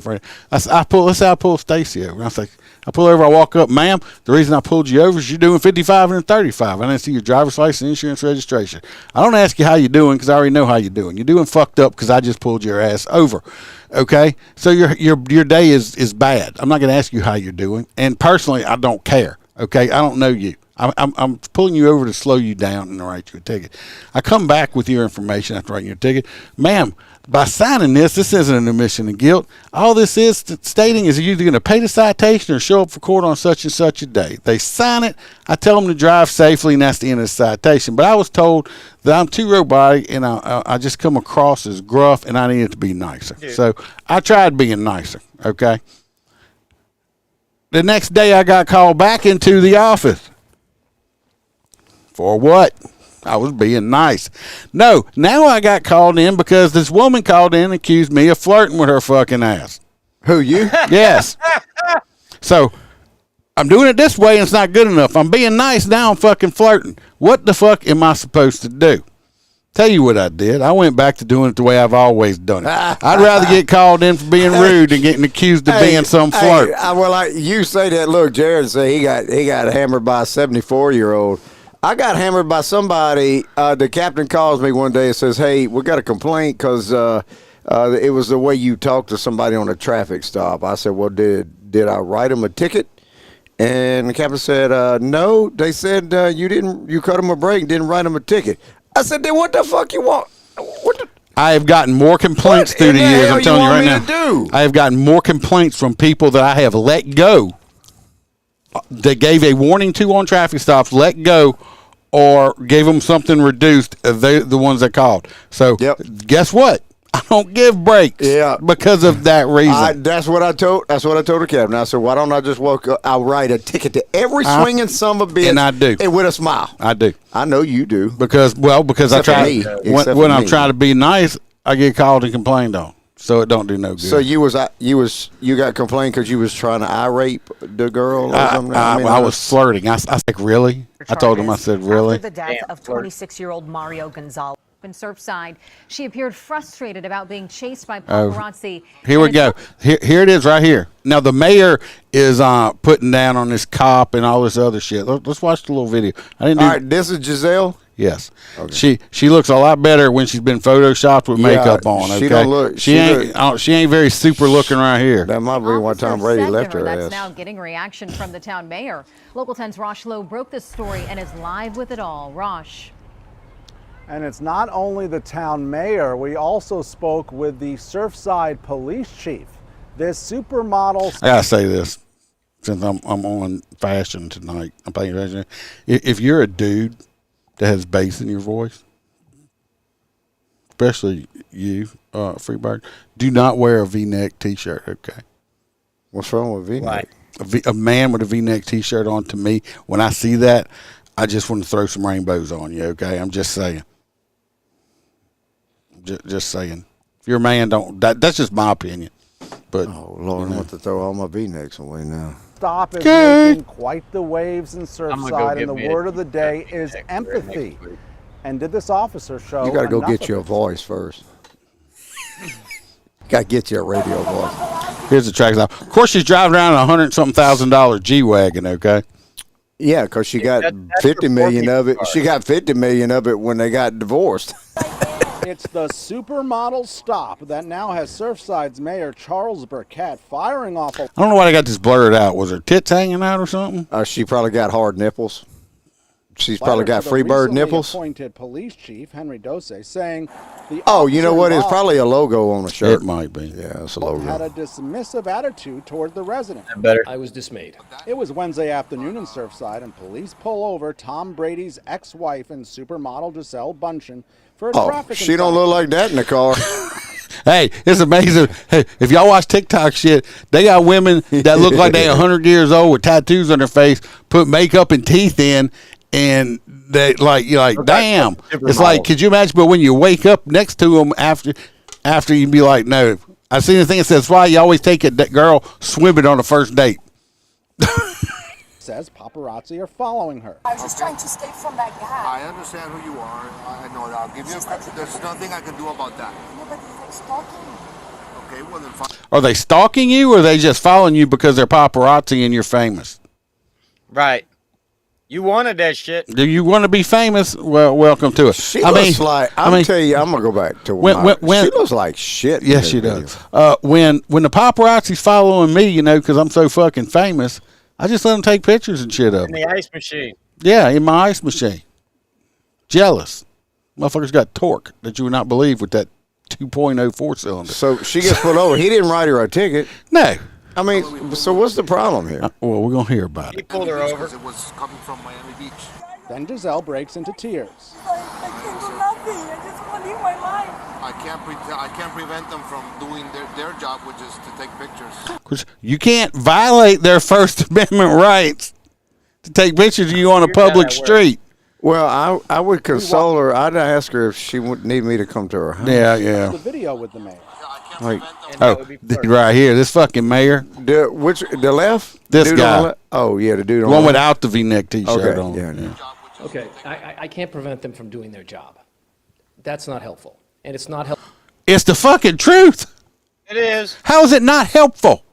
Let's say I pull Stacy over. And I pull over, I walk up, ma'am, the reason I pulled you over is you're doing 55 and 35. I didn't see your driver's license, insurance, registration. I don't ask you how you're doing because I already know how you're doing. You're doing fucked up because I just pulled your ass over. Okay? So your day is bad. I'm not going to ask you how you're doing. And personally, I don't care. Okay? I don't know you. I'm pulling you over to slow you down and write you a ticket. I come back with your information after writing your ticket. Ma'am, by signing this isn't an admission of guilt. All this is stating is you're either going to pay the citation or show up for court on such and such a day. They sign it. I tell them to drive safely, and that's the end of the citation. But I was told that I'm too robotic, and I just come across as gruff, and I needed to be nicer. Dude. So I tried being nicer, okay? The next day I got called back into the office. For what? I was being nice. No, now I got called in because this woman called in and accused me of flirting with her fucking ass. Who, you? Yes. So I'm doing it this way and it's not good enough. I'm being nice, now I'm fucking flirting. What the fuck am I supposed to do? Tell you what I did. I went back to doing it the way I've always done it. I'd rather get called in for being rude than getting accused of being some flirt. You say that. Look, Jared say he got hammered by a 74-year-old. I got hammered by somebody. The captain calls me one day and says, "Hey, we got a complaint because it was the way you talked to somebody on a traffic stop." I said, "Well, did I write him a ticket?" And the captain said, "No." They said you cut him a break and didn't write him a ticket. I said, "Then what the fuck you want?" I have gotten more complaints through the years. I'm telling you right now. I have gotten more complaints from people that I have let go. That gave a warning to on traffic stops, let go, or gave them something reduced. They're the ones that called. So guess what? I don't give breaks. Yeah, because of that reason. That's what I told the captain. I said, why don't I just walk? I'll write a ticket to every swinging son of a bitch, and I do, and with a smile. I do. I know you do because I try when I'm trying to be nice, I get called and complained on. So it don't do no good. So you got complained because you was trying to eye rape the girl or something? I was flirting. I was like, really? I told him, I said, really? After the death of 26-year-old Mario Gonzalez. In Surfside, she appeared frustrated about being chased by paparazzi. Here we go. Here it is right here. Now the mayor is putting down on this cop and all this other shit. Let's watch the little video. All right, this is Giselle. Yes. Okay. She looks a lot better when she's been photoshopped with makeup on. Okay? She don't look. She ain't very super looking right here. That might be one time Brady left her That's ass. now getting reaction from the town mayor. Local 10's Rosh Lowe broke this story and is live with it all. Rosh. And it's not only the town mayor. We also spoke with the Surfside police chief. This supermodel. I gotta say this, since I'm on fashion tonight. I'm paying attention. If you're a dude that has bass in your voice, especially you, Freebird, do not wear a V-neck T-shirt. Okay. What's wrong with V-neck? A man with a V-neck T-shirt on, to me, when I see that, I just want to throw some rainbows on you. Okay, I'm just saying. Just saying. If you're a man, don't. That's just my opinion. But oh Lord, I'm about to throw all my V-necks away now. Stop is making quite the waves in Surfside, and the word of the day is empathy. And did this officer show? You got to go get you a voice first. Got to get you a radio voice. Here's the track. Of course, she's driving around a $100-something G-Wagon. Okay. Yeah, because she got 50 million of it. She got 50 million of it when they got divorced. It's the supermodel stop that now has Surfside's mayor Charles Burkett firing off. I don't know why they got this blurred out. Was her tits hanging out or something? She probably got hard nipples. She's probably got Freebird nipples. Appointed police chief Henry Dose saying the you know what? It's probably a logo on the shirt. It might be. Yeah, it's a logo. Had a dismissive attitude toward the resident. I was dismayed. It was Wednesday afternoon in Surfside, and police pull over Tom Brady's ex-wife and supermodel Giselle Bundchen for a traffic she don't look like that in the car. Hey, it's amazing. Hey, if y'all watch TikTok shit, they got women that look like they 100 years old with tattoos on their face, put makeup and teeth in, and they you're like, damn. It's like, could you imagine? But when you wake up next to them after you'd be like, no. I seen the thing that says, why you always take that girl swimming on the first date. Says paparazzi are following her. I was just trying to stay from that guy. I understand who you are. I know that. I'll give you. There's nothing I can do about that. No, but they're stalking me. Okay, well then fine. Are they stalking you, or are they just following you because they're paparazzi and you're famous? Right. You wanted that shit. Do you want to be famous? Well, welcome to it. She looks like. I'm tell you, I'm gonna go back to when she looks like shit. Yes, she does. When the paparazzi's following me, because I'm so fucking famous, I just let them take pictures and shit of In me. the ice machine. Yeah, in my ice machine. Jealous. Motherfucker's got torque that you would not believe with that 2.04 cylinder. So she gets pulled over. He didn't write her a ticket. No. I mean, so what's the problem here? Well, we're going to hear about it. He pulled her over. It was coming from Miami Beach. Then Giselle breaks into tears. I can't do nothing. I just want to live my life. I can't prevent them from doing their job, which is to take pictures. Because you can't violate their First Amendment rights to take pictures of you on a public street. Well, I would console her. I'd ask her if she would need me to come to her house. Yeah. The video with the mayor. Like, right here, this fucking mayor. The left? This dude guy. Oh, yeah, the dude on the one the without the V-neck T-shirt on. Yeah. Okay, I can't prevent them from doing their job. That's not helpful, and it's not helpful. It's the fucking truth. It is. How is it not helpful?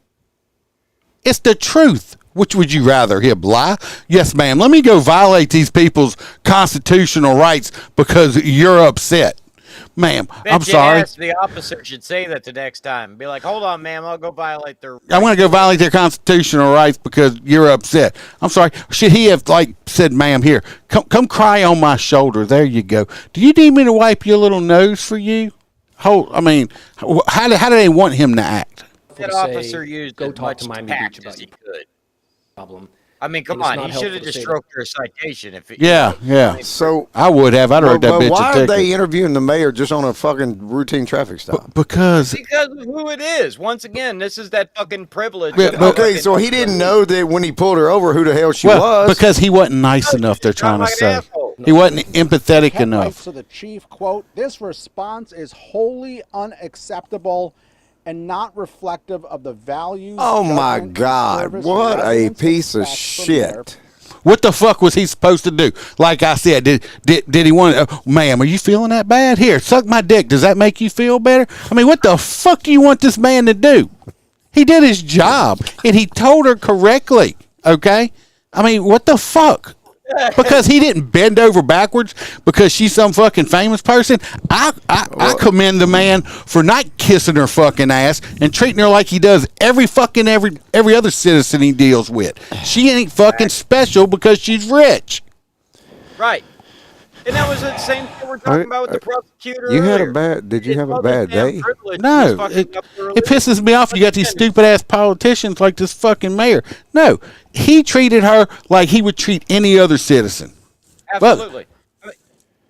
It's the truth. Which would you rather, him lie? Yes, ma'am. Let me go violate these people's constitutional rights because you're upset. Ma'am, I'm sorry. The officer should say that the next time. Be like, hold on, ma'am. I'll go violate their rights. I want to go violate their constitutional rights because you're upset. I'm sorry. Should he have said, ma'am, here, come cry on my shoulder. There you go. Do you need me to wipe your little nose for you? How do they want him to act? That officer used go as talk much to Miami tact Beach about as he your could. problem. I mean, come And it's on. not He should have helpful to just say stroked her a citation. If it, Yeah, yeah. So I would have. I'd write that bitch why a are ticket. they interviewing the mayor just on a fucking routine traffic stop? Because of who it is. Once again, this is that fucking privilege. Yeah, of but- Okay, so he didn't know that when he pulled her over who the hell she was. because he wasn't nice enough, they're trying to like an say. asshole. He wasn't empathetic Ken writes enough. to the chief, quote, "This response is wholly unacceptable and not reflective of the values." Oh my judgment, and God, service what a residents piece of expect from their shit. What the fuck was he supposed to do? Like I said, did he want to, ma'am, are you feeling that bad? Here, suck my dick. Does that make you feel better? I mean, what the fuck do you want this man to do? He did his job, and he told her correctly, okay? I mean, what the fuck? Because he didn't bend over backwards because she's some fucking famous person. I commend the man for not kissing her fucking ass and treating her like he does every other citizen he deals with. She ain't fucking special because she's rich. Right. And that was the same thing we're talking about with the prosecutor. You had a earlier. bad. Did you It's have a other bad damn day? privilege No, is fucking up their it pisses me off. You got these stupid ass politicians like this fucking mayor. No, he treated her like he would treat any other citizen. Absolutely. I mean,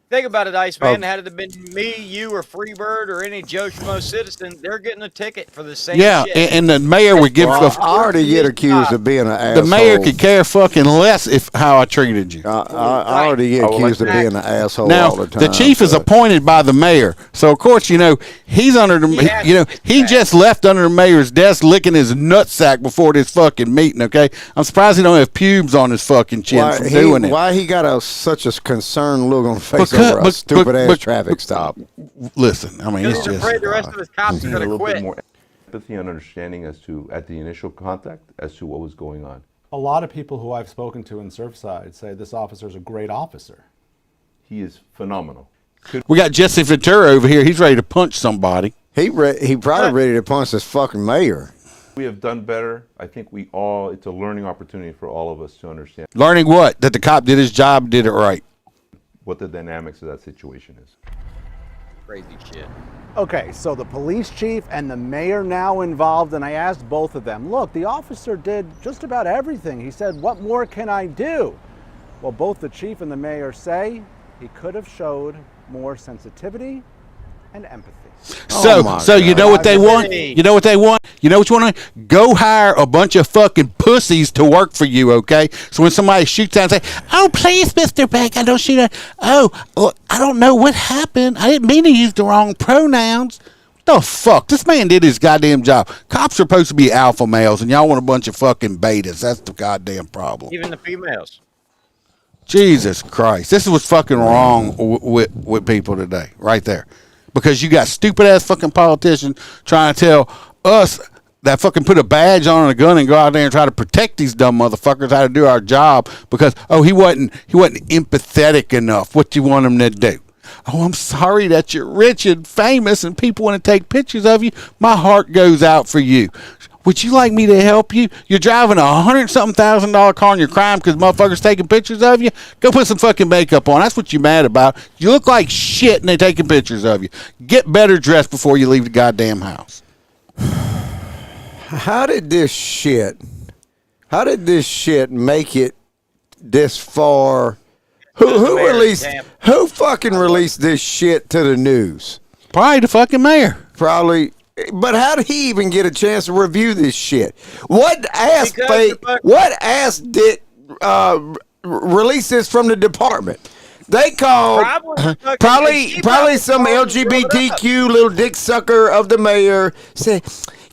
think about it, Iceman. Oh. Had it have been me, you, or Freebird, or any Joe Schmo citizen, they're getting a ticket for the same Yeah, shit. and the mayor would give. Well, I already get accused of being an asshole. The mayor could care fucking less if how I treated you. I already get accused of being an asshole Now all the time. the chief is but- appointed by the mayor, so of course he's under the he just left under the mayor's desk licking his nutsack before this fucking meeting. Okay, I'm surprised he don't have pubes on his fucking chin from doing it. Why he got such a concerned look on his face over a stupid ass traffic stop? Listen, I mean, it's He's just afraid the rest of his cops are a going to little bit quit. more empathy and understanding as to at the initial contact as to what was going on. A lot of people who I've spoken to in Surfside say this officer is a great officer. He is phenomenal. We got Jesse Ventura over here. He's ready to punch somebody. He probably ready to punch this fucking mayor. We have done better. I think it's a learning opportunity for all of us to understand Learning what? That the cop did his job, did it right. what the dynamics of that situation is. Crazy shit. Okay, so the police chief and the mayor now involved, and I asked both of them, look, the officer did just about everything. He said, what more can I do? Well, both the chief and the mayor say he could have showed more sensitivity and empathy. So you know what they want? You know what they want? You know what you want? Go hire a bunch of fucking pussies to work for you, okay? So when somebody shoots out and say, "Oh, please, Mr. Beck, I don't shoot at." Oh, well, I don't know what happened. I didn't mean to use the wrong pronouns. What the fuck? This man did his goddamn job. Cops are supposed to be alpha males, and y'all want a bunch of fucking betas. That's the goddamn problem. Even the females. Jesus Christ. This is what's fucking wrong with people today, right there. Because you got stupid ass fucking politicians trying to tell us that fucking put a badge on and a gun and go out there and try to protect these dumb motherfuckers how to do our job because he wasn't empathetic enough. What do you want him to do? Oh, I'm sorry that you're rich and famous and people want to take pictures of you. My heart goes out for you. Would you like me to help you? You're driving $100,000 car in your crime because motherfuckers taking pictures of you? Go put some fucking makeup on. That's what you're mad about. You look like shit and they taking pictures of you. Get better dressed before you leave the goddamn house. How did this shit make it this far? Who fucking released this shit to the news? Probably the fucking mayor. Probably. But how did he even get a chance to review this shit? What ass did release this from the department? They called probably some LGBTQ little dick sucker of the mayor said,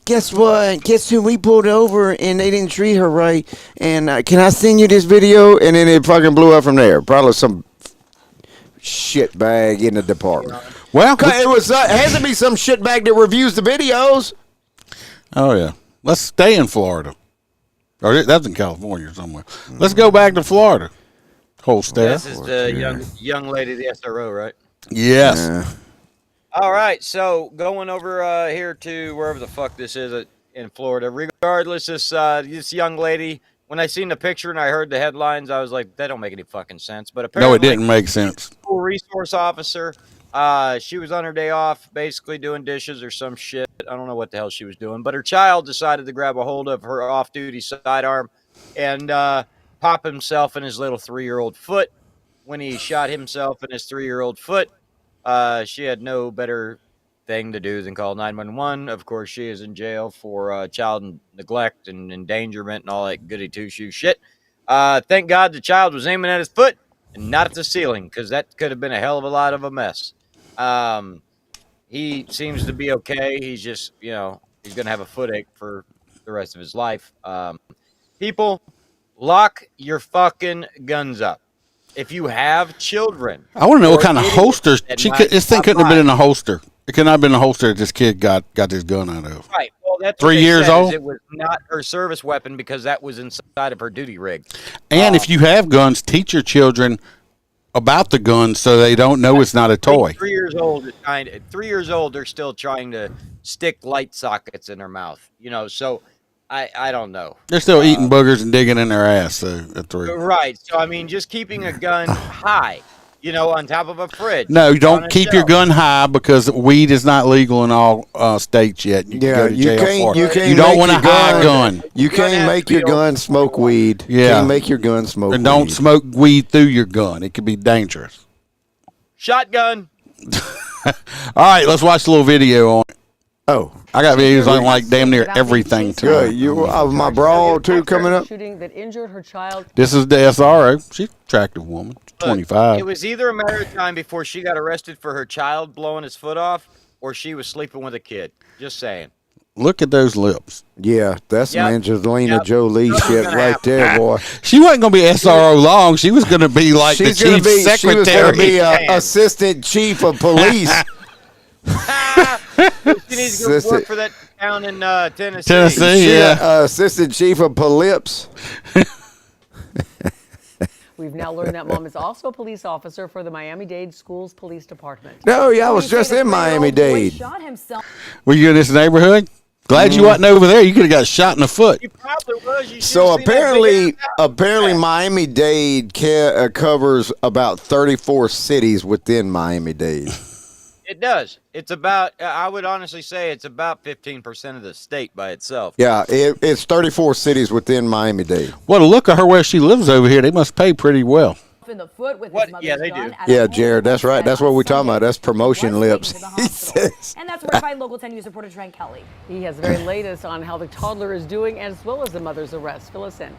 guess what? Guess who we pulled over and they didn't treat her right? And can I send you this video? And then it fucking blew up from there. Probably some shit bag in the department. Well, it has to be some shit bag that reviews the videos. Oh yeah, let's stay in Florida, or that's in California somewhere. Let's go back to Florida. Whole staff. This is the young lady, the SRO, right? Yes. Yeah. All right, so going over here to wherever the fuck this is in Florida. Regardless, this young lady. When I seen the picture and I heard the headlines, I was like, that don't make any fucking sense. But apparently, No, it didn't make sense. School resource officer. She was on her day off, basically doing dishes or some shit. I don't know what the hell she was doing, but her child decided to grab a hold of her off-duty sidearm and pop himself in his little 3-year-old foot. When he shot himself in his 3-year-old foot, she had no better thing to do than call 911. Of course, she is in jail for child neglect and endangerment and all that goody two-shoe shit. Thank God the child was aiming at his foot and not at the ceiling, because that could have been a hell of a lot of a mess. He seems to be okay. He's just, he's going to have a footache for the rest of his life. People, lock your fucking guns up. If you have children, I want to know what kind of holster this thing couldn't have been in a holster. It could not have been a holster that this kid got this gun out of. Right. Well, that's 3 years old. It was not her service weapon because that was inside of her duty rig. And if you have guns, teach your children about the guns so they don't know it's not a toy. 3 years old, 3 years old, they're still trying to stick light sockets in their mouth. So I don't know. They're still eating boogers and digging in their ass. So at 3. Right. So just keeping a gun high, on top of a fridge. No, you don't keep your gun high because weed is not legal in all states yet. You can go to jail for it. You don't want a high gun. You can't make your gun smoke weed. Yeah. You can't make your gun smoke and weed. don't smoke weed through your gun. It could be dangerous. Shotgun. All right, let's watch a little video on it. Oh, I got videos on like damn near everything too. Good. You my brawl too coming up. Shooting that injured her child. This is the SRO. She's an attractive woman. 25. It was either a matter of time before she got arrested for her child blowing his foot off, or she was sleeping with a kid. Just saying. Look at those lips. Yeah, that's some Angelina Jolie shit right there, boy. She wasn't going to be SRO long. She was going to be like the chief secretary. She was going to be assistant chief of police. She needs to go work for that town in Tennessee. Assistant chief of police. We've now learned that mom is also a police officer for the Miami-Dade Schools Police Department. No, yeah, I was just in Miami-Dade. Shot himself. Were you in this neighborhood? Glad you wasn't over there. You could have got shot in the foot. You probably was. So apparently Miami-Dade covers about 34 cities within Miami-Dade. It does. It's about, I would honestly say it's about 15% of the state by itself. Yeah, it's 34 cities within Miami-Dade. Well, to look at her where she lives over here, they must pay pretty well. In the foot with his yeah, they do. Yeah, Jared, that's right. That's what we're talking about. That's promotion lips. He says. And that's verified Local 10 News reporter Trent Kelly. He has the very latest on how the toddler is doing, as well as the mother's arrest. Fill us in.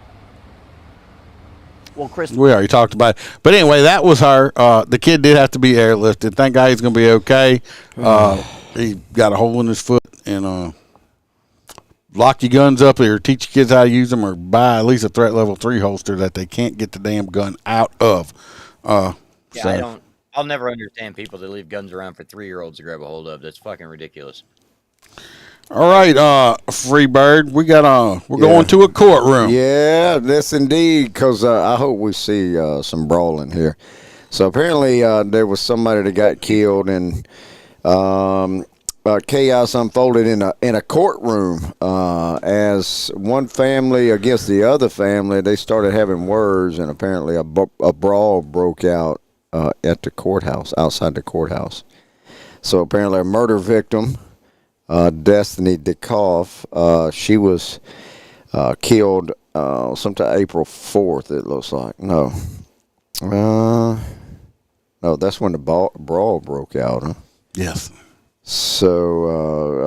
Well, Chris, we already talked about it. But anyway, that was her. The kid did have to be airlifted. Thank God he's going to be okay. He got a hole in his foot. And lock your guns up or teach your kids how to use them, or buy at least a threat level 3 holster that they can't get the damn gun out of. I'll never understand people that leave guns around for 3-year-olds to grab a hold of. That's fucking ridiculous. All right, Freebird, we're going to a courtroom. Yeah, yes indeed, because I hope we see some brawling here. So apparently there was somebody that got killed, and chaos unfolded in a courtroom as one family against the other family. They started having words, and apparently a brawl broke out at the courthouse, outside the courthouse. So apparently a murder victim, Destiny DeKoff, she was killed sometime April 4th, it looks like. No, that's when the brawl broke out, huh? Yes. So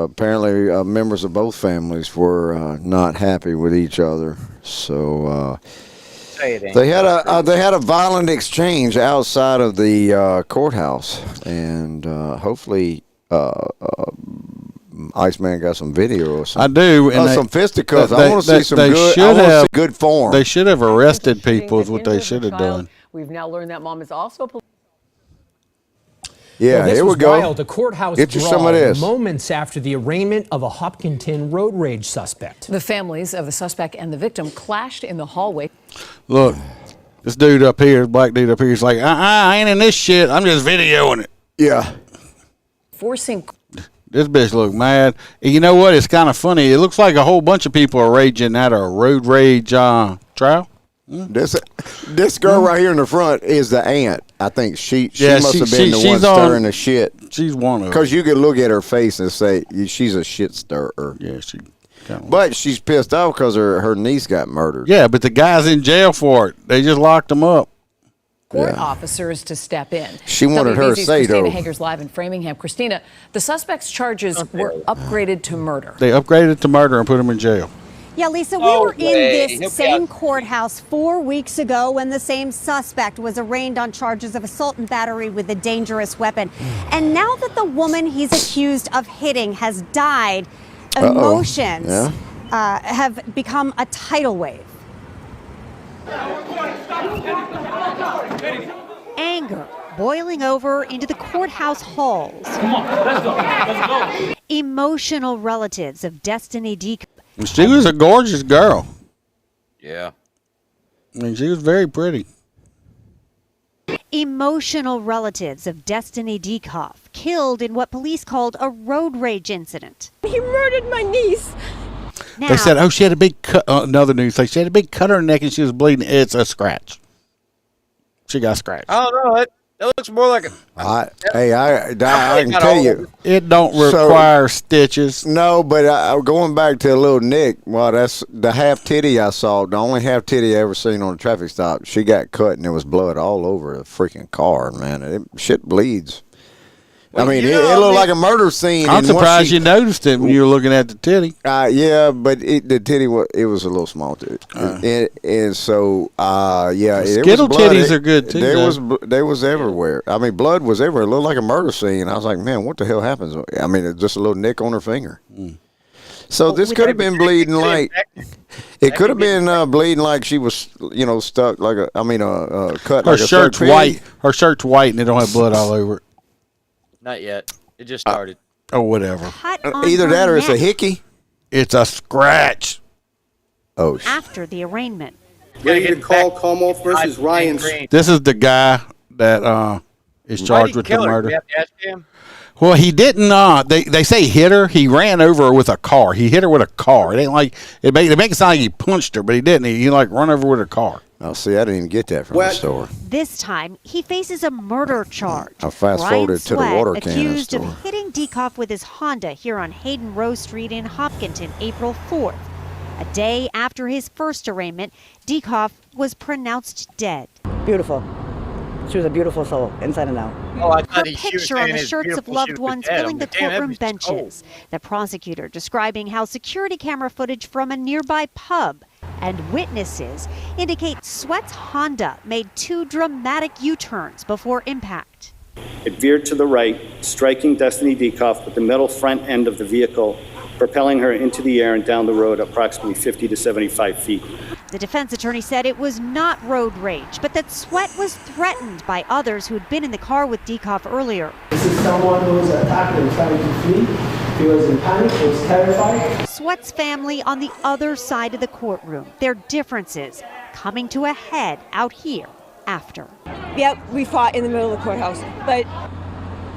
apparently members of both families were not happy with each other. So they had a violent exchange outside of the courthouse, and hopefully Iceman got some video or something. I do. And some fisticuffs. I want to see some good form. They should have arrested people is what they should have done. We've now learned that mom is also Yeah, this here we was go. Wild. A courthouse Get you brawl some of this. moments after the arraignment of a Hopkinton road rage suspect. The families of the suspect and the victim clashed in the hallway. Look, this dude up here, black dude up here, he's like, I ain't in this shit. I'm just videoing it. Yeah. Forcing. This bitch look mad. And you know what? It's kind of funny. It looks like a whole bunch of people are raging at a road rage trial. This girl right here in the front is the aunt. I think she must have been the one stirring the shit. She's one of them. Because you could look at her face and say she's a shit stirrer. Yeah, she. But she's pissed off because her niece got murdered. Yeah, but the guy's in jail for it. They just locked him up. Court officers to step in. She wanted her WBZ's say, Christina though. Hager's live in Framingham. Christina, the suspect's charges were upgraded to murder. They upgraded to murder and put him in jail. Yeah, Lisa, we were in this same courthouse 4 weeks ago when the same suspect was arraigned on charges of assault and battery with a dangerous weapon. And now that the woman he's accused of hitting has died, emotions have become a tidal wave. Anger boiling over into the courthouse halls. Come on, let's go. Let's go. Emotional relatives of Destiny D. She was a gorgeous girl. Yeah. I mean, she was very pretty. Emotional relatives of Destiny Dekoff killed in what police called a road rage incident. He murdered my niece. Now, They said, she had a big cut. Another news, she had a big cut on her neck and she was bleeding. It's a scratch. She got scratched. I don't know. It looks more like a. I can tell you, it don't require stitches. No, but going back to little Nick, well, that's the half titty I saw. The only half titty I ever seen on a traffic stop. She got cut and there was blood all over the freaking car. Man, shit bleeds. Well, I mean, it looked like a murder scene. I'm surprised you noticed it when you were looking at the titty. Yeah, but the titty was a little small too, and so Skittle titties are good too. There was everywhere. I mean, blood was everywhere. It looked like a murder scene. I was like, man, what the hell happens? I mean, it's just a little nick on her finger. So this could have been bleeding like it could have been bleeding like she was, stuck like cut. Her like shirt's white. Her shirt's white, and it don't have blood all over it. Not yet. It just started. Oh, whatever. Either that or it's a hickey. It's a scratch. Oh. After the arraignment. Ready to call Como versus Ryan. This is the guy that is charged with the murder. We have to ask him. Well, he didn't. They say he hit her. He ran over her with a car. He hit her with a car. It ain't like they make it sound like he punched her, but he didn't. He run over with a car. Oh, see, I didn't even get that from the store. This time, he faces a murder charge. I fast-forwarded to the water cannon accused store. of hitting Dekoff with his Honda here on Hayden Rose Street in Hopkinton, April 4th. A day after his first arraignment, Dekoff was pronounced dead. Beautiful. She was a beautiful soul, inside and out. Oh, I Her thought he picture on the shirts of loved ones filling the courtroom benches. The prosecutor describing how security camera footage from a nearby pub and witnesses indicate Sweat's Honda made two dramatic U-turns before impact. It veered to the right, striking Destiny Dekoff with the metal front end of the vehicle, propelling her into the air and down the road approximately 50 to 75 feet. The defense attorney said it was not road rage, but that Sweat was threatened by others who had been in the car with Dekoff earlier. This is someone who was attacked and trying to flee. He was in panic, was terrified. Sweat's family on the other side of the courtroom. Their differences coming to a head out here after. Yep, we fought in the middle of the courthouse, but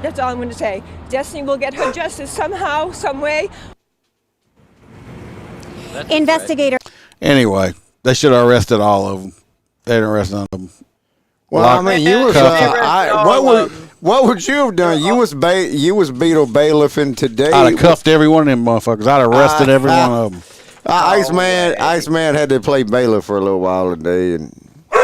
that's all I'm going to say. Destiny will get her justice somehow, some way. Investigator. Anyway, they should have arrested all of them. They didn't arrest none of them. Well, I mean, you was what would you have done? You was Beetle bailiffing today. I'd have cuffed every one of them motherfuckers. I'd have arrested every one of them. Iceman had to play bailiff for a little while today, and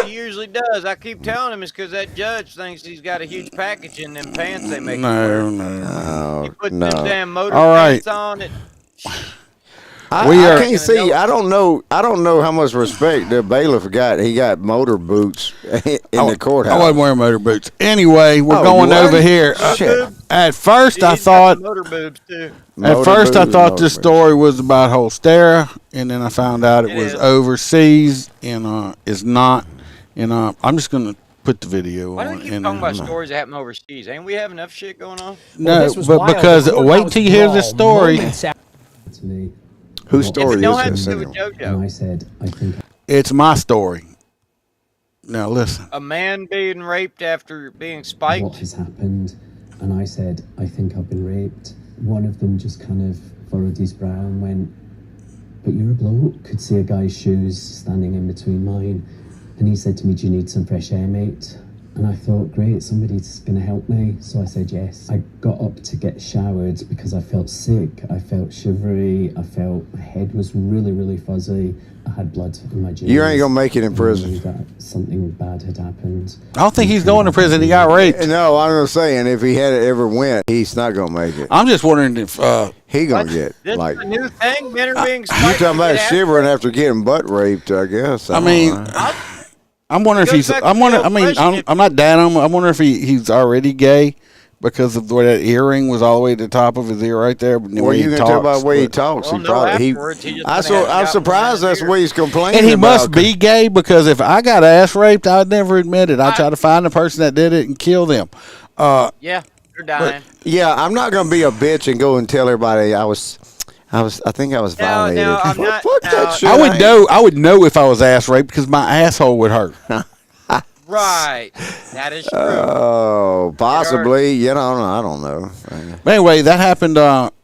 He usually does. I keep telling him it's because that judge thinks he's got a huge package in them pants they make. No. He puts them damn motor All right. pants on it. I can't see. I don't know how much respect the bailiff got. He got motor boots in the courthouse. I wasn't wearing motor boots. Anyway, we're Oh, going you over wasn't? here. Shit. At first, I thought. Motor boobs too. At first, I thought this story was about Holstera, and then I found out it was overseas, and it's not. And I'm just gonna put the video Why on. do we keep talking about stories that happen overseas? Ain't we have enough shit going on? No, but because wait until you hear this story. Whose story is this? And I said, I think It's my story. Now listen. A man being raped after being spiked. what has happened, and I said, I think I've been raped. One of them just kind of furrowed his brow and went, but you're a bloke. Could see a guy's shoes standing in between mine. And he said to me, do you need some fresh air, mate? And I thought, great, somebody's going to help me. So I said yes. I got up to get showered because I felt sick. I felt shivery. My head was really, really fuzzy. I had blood in my jeans. You ain't going to make it in prison. That something bad had happened. I don't think he's going to prison. He got raped. No, I'm just saying, if he had ever went, he's not going to make it. I'm just wondering if he going to get, This like, is a new thing. Men are being you spiked talking to about get shivering after getting butt raped, I guess. I mean, I'm wondering if he's. I'm wondering. I mean, I'm not down on him. I'm wondering if he's already gay because of the way that earring was all the way to the top of his ear right there. Well, you can tell by the way he talks. Well, He probably. I'm surprised that's what he's complaining And he about. must be gay because if I got ass raped, I'd never admit it. I'd try to find the person that did it and kill them. Yeah, they're dying. Yeah, I'm not going to be a bitch and go and tell everybody I think I was violated. No, I'm not. Fuck that shit. I would know if I was ass raped because my asshole would hurt. Right. That is true. Oh, possibly. You know, I don't know. But anyway, that happened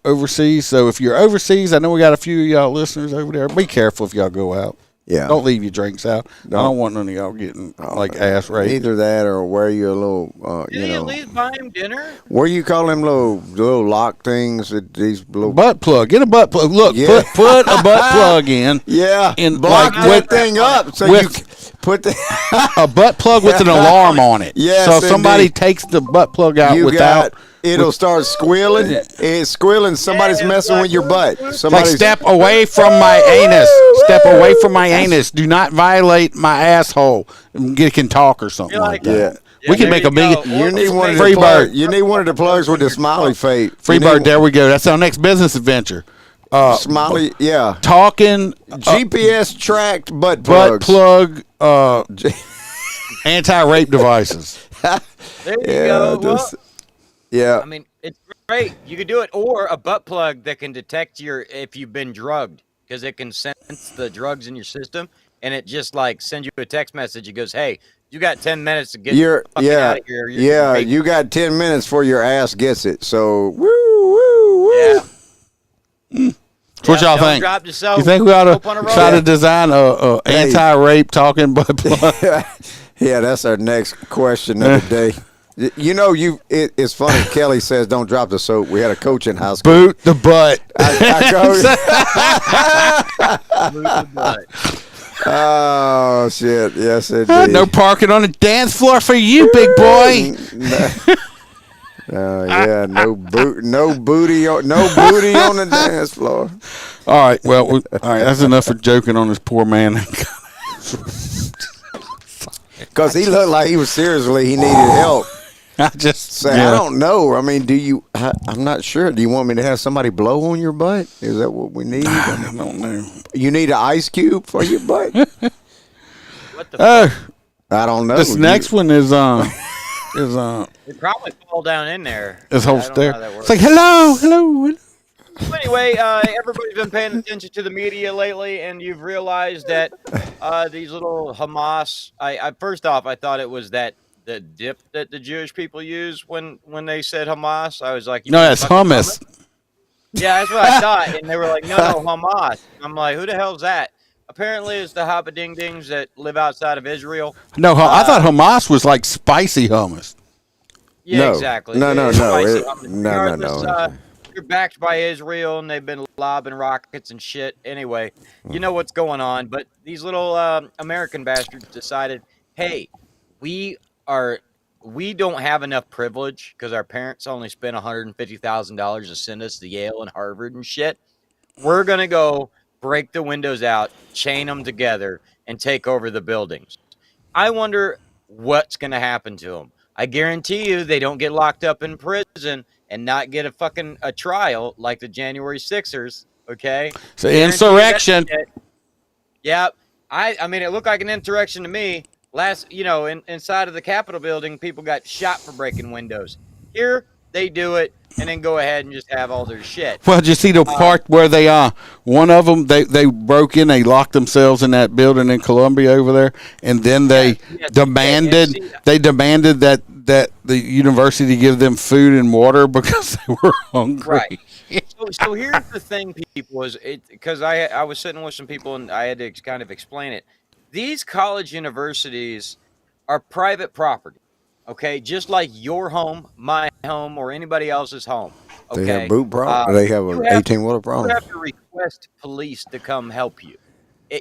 overseas. So if you're overseas, I know we got a few of y'all listeners over there. Be careful if y'all go out. Yeah. Don't leave your drinks out. I don't want none of y'all getting like ass raped. Either that or wear you a little, Did he at least buy him dinner? What do you call them little lock things? These little butt plug. Get a butt plug. Look, Yeah. put a butt plug in. Yeah. And block like that thing up so you put the a butt plug with an alarm on it. Yes, so if somebody indeed. takes the butt plug out without. It'll start squealing. It's squealing. Somebody's messing with your butt. Like Somebody's step away from my anus. Step away from my anus. Do not violate my asshole. It can talk or something like that. Yeah. We can make a big. You need one of free the bird. You need one of the plugs with the smiley face. Free bird. There we go. That's our next business adventure. Smiley. Yeah. Talking. GPS tracked butt Butt plugs. plug. Anti-rape devices. There you go. Well, yeah. I mean, it's great. You could do it, or a butt plug that can detect if you've been drugged, because it can sense the drugs in your system, and it just like sends you a text message. It goes, "Hey, you got 10 minutes to get the fucking out of here." You got 10 minutes before your ass gets it. So woo. Yeah. What y'all think? Drop yourself. You think we ought to Hope on a try roll. to design a anti-rape talking butt plug? Yeah, that's our next question of the day. You know, it's funny. Kelly says, "Don't drop the soap." We had a coach in high school. Boot the butt. Oh shit! Yes, indeed. No parking on the dance floor for you, big boy. Yeah, no booty on the dance floor. All right, well, all right. That's enough for joking on this poor man. Because he looked like he was seriously, he needed help. I just say, I don't know. I mean, I'm not sure. Do you want me to have somebody blow on your butt? Is that what we need? I don't know. You need an ice cube for your butt? What the fuck? I don't know. This next one is It probably fall down in there. This whole I don't know stair. how that works. It's like hello. Well, anyway, everybody's been paying attention to the media lately, and you've realized that these little Hamas. I first off, I thought it was the dip that the Jewish people use when they said Hamas. I was like, No, that's hummus. Yeah, that's what I thought, and they were like, no, Hamas. I'm like, who the hell's that? Apparently, it's the Haba Ding Dings that live outside of Israel. No, I thought Hamas was like spicy hummus. Yeah, No. exactly. No. Spicy hummus. No. Regardless, they're backed by Israel, and they've been lobbing rockets and shit. Anyway, you know what's going on. But these little American bastards decided, hey, we don't have enough privilege because our parents only spent $150,000 to send us to Yale and Harvard and shit. We're going to go break the windows out, chain them together, and take over the buildings. I wonder what's going to happen to them. I guarantee you they don't get locked up in prison and not get a trial like the January 6ers, okay? It's an insurrection. Yeah. I mean, it looked like an insurrection to me. Inside of the Capitol building, people got shot for breaking windows. Here, they do it and then go ahead and just have all their shit. Well, did you see the part where they one of them they broke in, they locked themselves in that building in Columbia over there, and then they demanded that the university give them food and water because they were hungry. Right. So here's the thing, people, is because I was sitting with some people and I had to kind of explain it. These college universities are private property. Okay, just like your home, my home, or anybody else's home. Okay? They have boot problem. They have an 18-wheeler problem. You have to request police to come help you.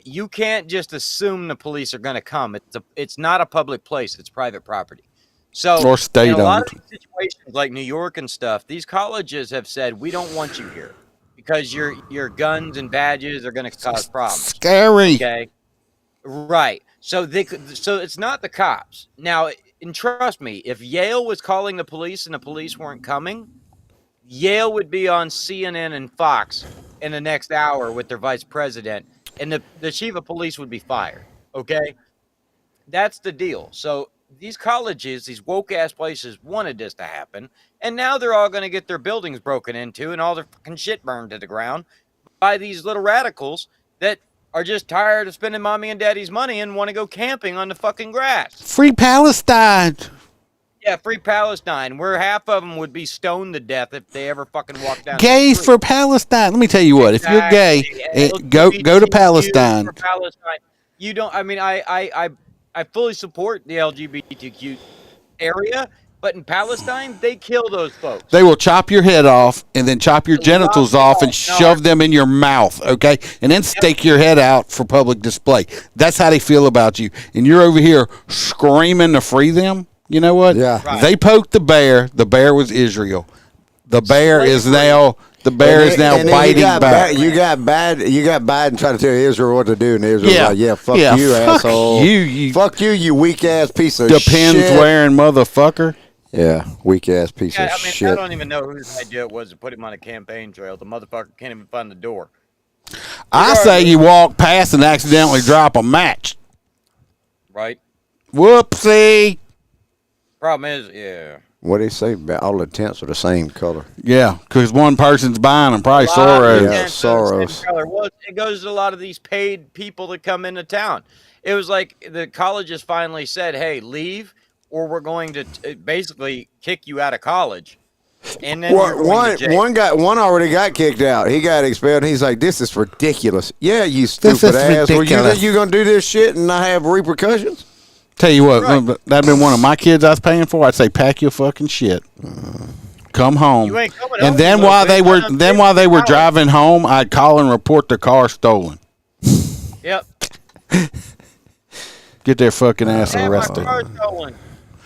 You can't just assume the police are going to come. It's not a public place. It's private property. So Or state in a lot of owned. these situations like New York and stuff, these colleges have said, we don't want you here because your guns and badges are going to cause problems. Scary. Okay. Right. So so it's not the cops. Now, and trust me, if Yale was calling the police and the police weren't coming, Yale would be on CNN and Fox in the next hour with their vice president, and the chief of police would be fired. Okay? That's the deal. So these colleges, these woke-ass places wanted this to happen, and now they're all going to get their buildings broken into and all their fucking shit burned to the ground by these little radicals that are just tired of spending mommy and daddy's money and want to go camping on the fucking grass. Free Palestine. Yeah, free Palestine, where half of them would be stoned to death if they ever fucking walked down. Gays for Palestine. Let me tell you what. If you're gay, go to Palestine. For Palestine. You don't. I mean, I fully support the LGBTQ area, but in Palestine, they kill those folks. They will chop your head off and then chop your genitals off and shove them in your mouth, okay? And then stake your head out for public display. That's how they feel about you. And you're over here screaming to free them. You know what? Yeah. Right. They poked the bear. The bear was Israel. The bear is now biting back. You got Biden trying to tell Israel what to do, and Israel's like, fuck you, fuck asshole. Fuck you weak ass piece of shit. Depends wearing motherfucker. Yeah, weak ass piece of shit. I don't even know whose idea it was to put him on a campaign trail. The motherfucker can't even find the door. I say you walk past and accidentally drop a match. Right. Whoopsie. Problem is, yeah. What do they say? All the tents are the same color. Yeah, because one person's buying them, probably Soros. Yeah, Soros. Well, it goes to a lot of these paid people that come into town. It was like the colleges finally said, hey, leave, or we're going to basically kick you out of college. And then one already got kicked out. He got expelled. And he's like, "This is ridiculous." Yeah, you stupid ass. Were you gonna do this shit and not have repercussions? Tell you what, that'd been one of my kids I was paying for. I'd say, pack your fucking shit, come home. You ain't coming and home, then while they were driving home, I'd call and report their car stolen. Yep. Get their fucking ass arrested. My car's stolen.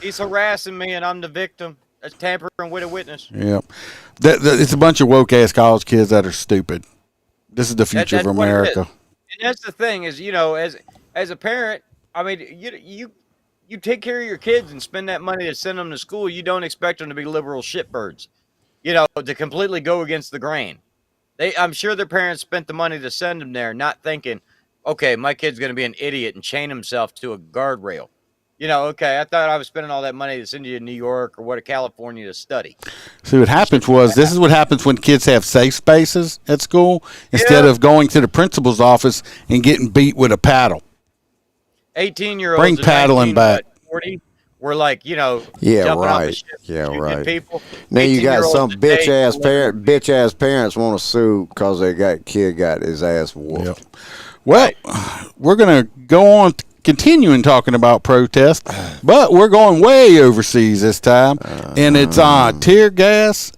He's harassing me, and I'm the victim. That's tampering with a witness. Yep. It's a bunch of woke ass college kids that are stupid. This is the future of America. And that's the thing is, as a parent, I mean, you take care of your kids and spend that money to send them to school. You don't expect them to be liberal shitbirds, to completely go against the grain. I'm sure their parents spent the money to send them there, not thinking, okay, my kid's going to be an idiot and chain himself to a guardrail. Okay, I thought I was spending all that money to send you to New York or California to study. See, what happens this is what happens when kids have safe spaces at school instead of going to the principal's office and getting beat with a paddle. 18-year-olds bring paddling back. 40 were like, jumping right. off the ship, shooting people. Now you got some bitch ass parents want to sue because kid got his ass whooped. Yep. Well, we're gonna go on continuing talking about protest, but we're going way overseas this time, and it's tear gas,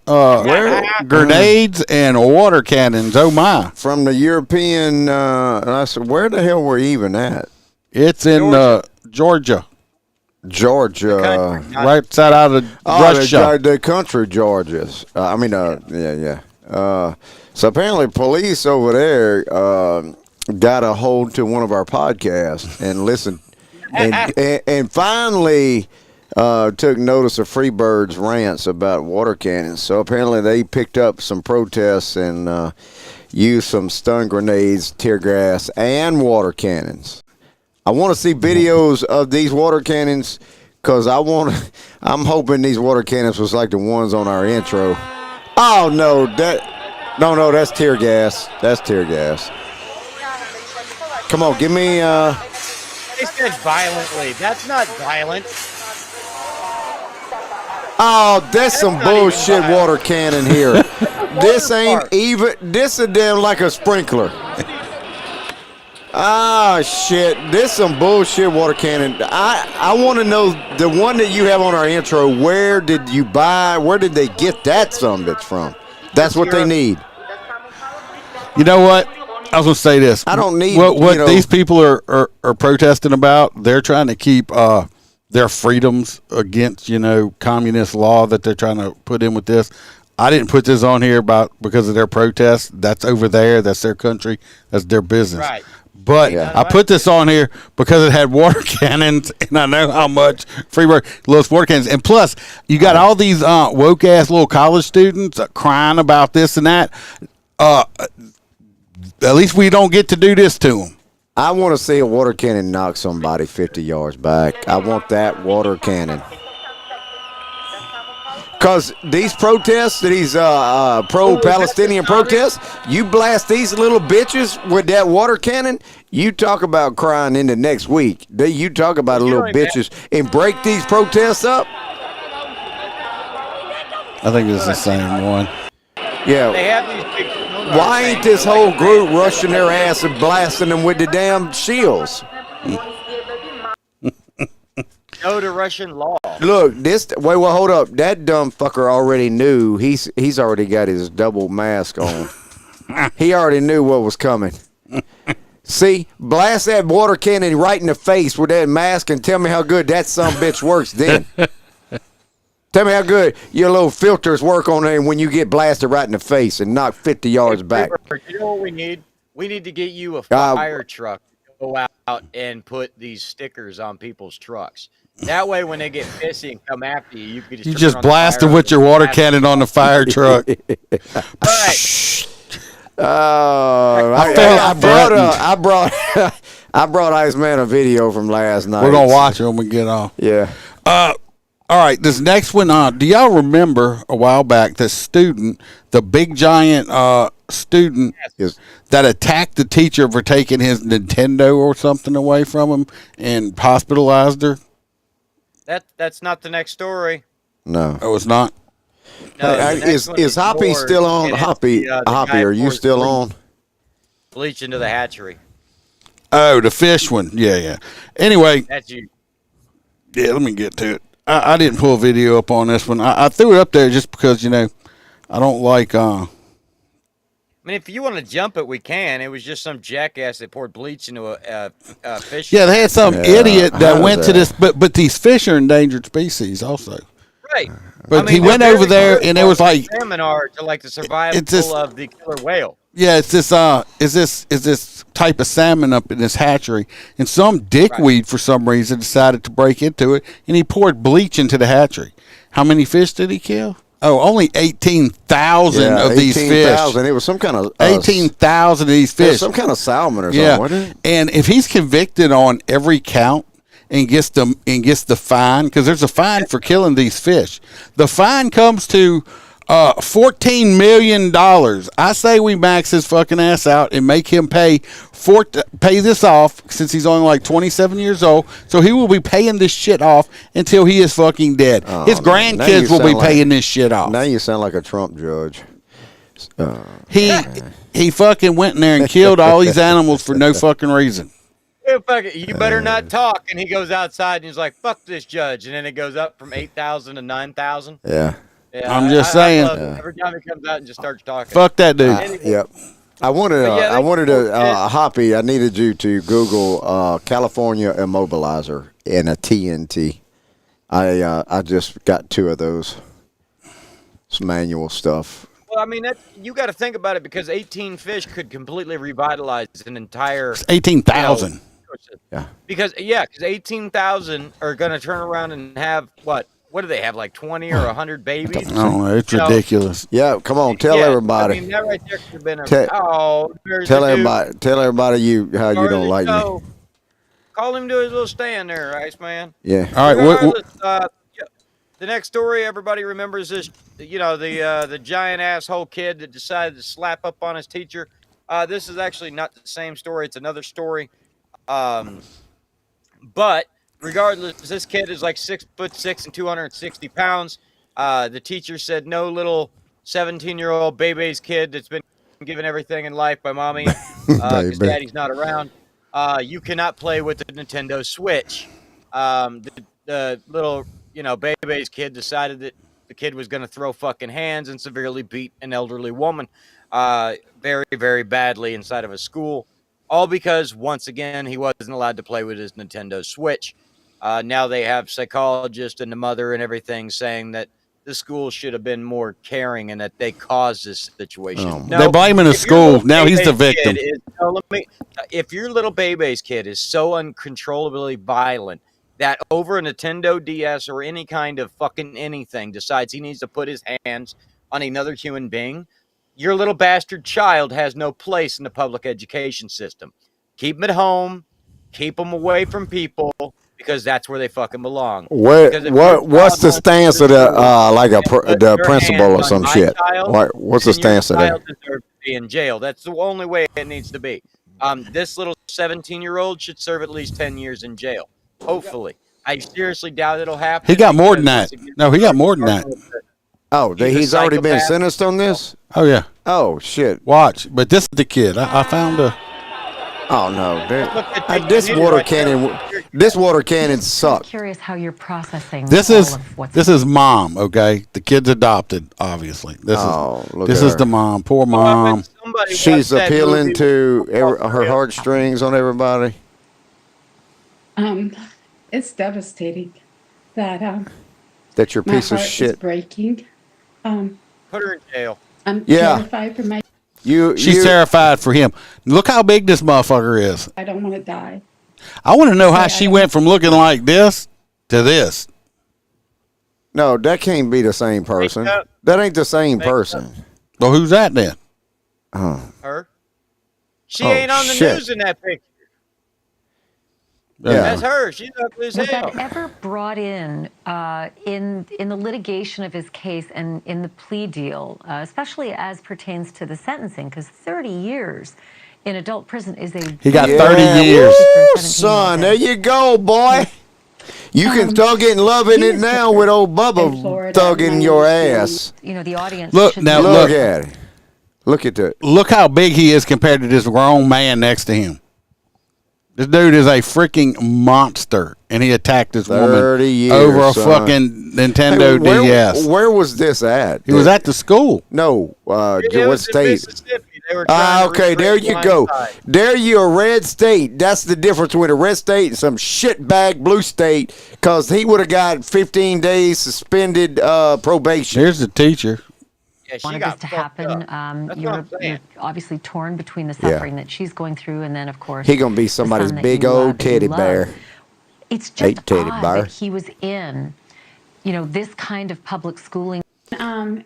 grenades, and water cannons. Oh my! From the European, and I said, where the hell were you even at? It's in Georgia. Georgia, right side out of Russia. The country, Georgia. So apparently, police over there got a hold to one of our podcasts and listened, and finally took notice of Freebird's rants about water cannons. So apparently, they picked up some protests and used some stun grenades, tear gas, and water cannons. I want to see videos of these water cannons because I'm hoping these water cannons was like the ones on our intro. Oh no, that's tear gas. That's tear gas. Come on, give me. They said violently. That's not violent. Oh, that's some bullshit water cannon here. This ain't even. This is damn like a sprinkler. Ah, shit. This some bullshit water cannon. I want to know the one that you have on our intro. Where did you buy? Where did they get that sumbitch from? That's what they need. You know what? I was going to say this. I don't need what these people are protesting about. They're trying to keep their freedoms against, communist law that they're trying to put in with this. I didn't put this on here because of their protest. That's over there. That's their country. That's their business. Right. But I put this on here because it had water cannons, and I know how much Freeburg loves water cannons. And plus, you got all these woke ass little college students crying about this and that. At least we don't get to do this to them. I want to see a water cannon knock somebody 50 yards back. I want that water cannon. Because these protests, these pro-Palestinian protests, you blast these little bitches with that water cannon, you talk about crying into next week. You talk about little bitches and break these protests up. I think it's the same one. Yeah. They have these big. Why ain't this whole group rushing their ass and blasting them with the damn shields? No to Russian law. Look, well, hold up. That dumb fucker already knew. He's already got his double mask on. He already knew what was coming. See, blast that water cannon right in the face with that mask and tell me how good that sumbitch works then. Tell me how good your little filters work on there when you get blasted right in the face and knocked 50 yards back. You know what we need? We need to get you a fire truck to go out and put these stickers on people's trucks. That way, when they get pissy and come after you, you can just blast it with your water cannon on the fire truck. Right. I brought Iceman a video from last night. We're gonna watch it when we get off. Yeah. All right. This next one. Do y'all remember a while back the student, the big giant student that attacked the teacher for taking his Nintendo or something away from him and hospitalized her? That's not the next story. No. Oh, it's not? No, is Hoppy still on? Hoppy, are you still on? Bleach into the hatchery. Oh, the fish one. Yeah. Anyway. That's you. Yeah, let me get to it. I didn't pull a video up on this one. I threw it up there just because, I don't like... I mean, if you want to jump it, we can. It was just some jackass that poured bleach into a fish. Yeah, they had some idiot that went to this, but these fish are endangered species also. Right. But he went over there, and it was like salmon are to like the survival of the killer whale. Yeah, it's this is this type of salmon up in this hatchery, and some dickweed for some reason decided to break into it, and he poured bleach into the hatchery. How many fish did he kill? Oh, only 18,000 of these fish. 18,000. It was some kind of 18,000 of these fish. Some kind of salmon or something, wasn't it? And if he's convicted on every count and gets the fine, because there's a fine for killing these fish, the fine comes to $14 million. I say we max his fucking ass out and make him pay this off, since he's only like 27 years old. So he will be paying this shit off until he is fucking dead. His grandkids will be paying this shit off. Now you sound like a Trump judge. He fucking went in there and killed all these animals for no fucking reason. Yeah, fuck it. You better not talk. And he goes outside and he's like, "Fuck this judge," and then it goes up from 8,000 to 9,000. Yeah. Yeah, I'm just saying. Every time he comes out and just starts talking. Fuck that dude. Yep. I wanted a Hoppy. I needed you to Google California immobilizer and a TNT. I just got 2 of those. Some manual stuff. Well, I mean, you got to think about it, because 18 fish could completely revitalize an entire. 18,000. Yeah. Because 18,000 are going to turn around and have what? What do they have, like 20 or 100 babies? I don't know. It's ridiculous. Yeah, come on, tell everybody. I mean, that right there could have been a. Tell everybody how you don't like me. Call him to his little stand there, Iceman. Yeah. All right. The next story everybody remembers is, the giant asshole kid that decided to slap up on his teacher. This is actually not the same story. It's another story. But regardless, this kid is like 6'6" and 260 pounds. The teacher said, "No little 17-year-old baby's kid that's been given everything in life by mommy because daddy's not around." you cannot play with the Nintendo Switch. The little, Bebe's kid decided that the kid was going to throw fucking hands and severely beat an elderly woman very, very badly inside of a school. All because, once again, he wasn't allowed to play with his Nintendo Switch. Now they have psychologists and the mother and everything saying that the school should have been more caring and that they caused this situation. They're blaming the school. Now he's the victim. If your little Bebe's kid is so uncontrollably violent that over a Nintendo DS or any kind of fucking anything decides he needs to put his hands on another human being, your little bastard child has no place in the public education system. Keep him at home. Keep them away from people because that's where they fucking belong. What's the stance of the principal or some shit? What's the stance of that? Child deserves to be in jail. That's the only way it needs to be. This little 17-year-old should serve at least 10 years in jail. Hopefully. I seriously doubt it'll happen. He got more than that. No, he got more than that. Oh, he's already been sentenced on this? Oh, yeah. Oh, shit. Watch. But this is the kid. I found a... Oh, no. This water cannon sucks. Curious how you're processing This is mom, okay? The kid's adopted, obviously. This is the mom. Poor mom. She's appealing to her heartstrings on everybody. It's devastating that that your piece my of heart shit is breaking. Put her in jail. I'm terrified for my. She's terrified for him. Look how big this motherfucker is. I don't want to die. I want to know how she went from looking like this to this. No, that can't be the same person. That ain't the same person. Well, who's that then? Her. She ain't on the news in that picture. Yeah. That's her. She's ugly as Was hell. that ever brought in the litigation of his case and in the plea deal, especially as pertains to the sentencing? Because 30 years in adult prison is a... He got 30 years. Woo, son, there you go, boy. You can thug it and love it now with old Bubba thugging your ass. The audience... Look at it. Look at that. Look how big he is compared to this grown man next to him. This dude is a freaking monster, and he attacked this woman over a fucking Nintendo DS. Where was this at? He was at the school. No, what state? Okay, there you go. There you're a red state. That's the difference between a red state and some shitbag blue state, because he would have got 15 days suspended probation. Here's the teacher. Wanted this to happen. You're obviously torn between the suffering that she's going through, and then, of course, he gonna be somebody's big old teddy bear. It's just odd that he was in, this kind of public schooling.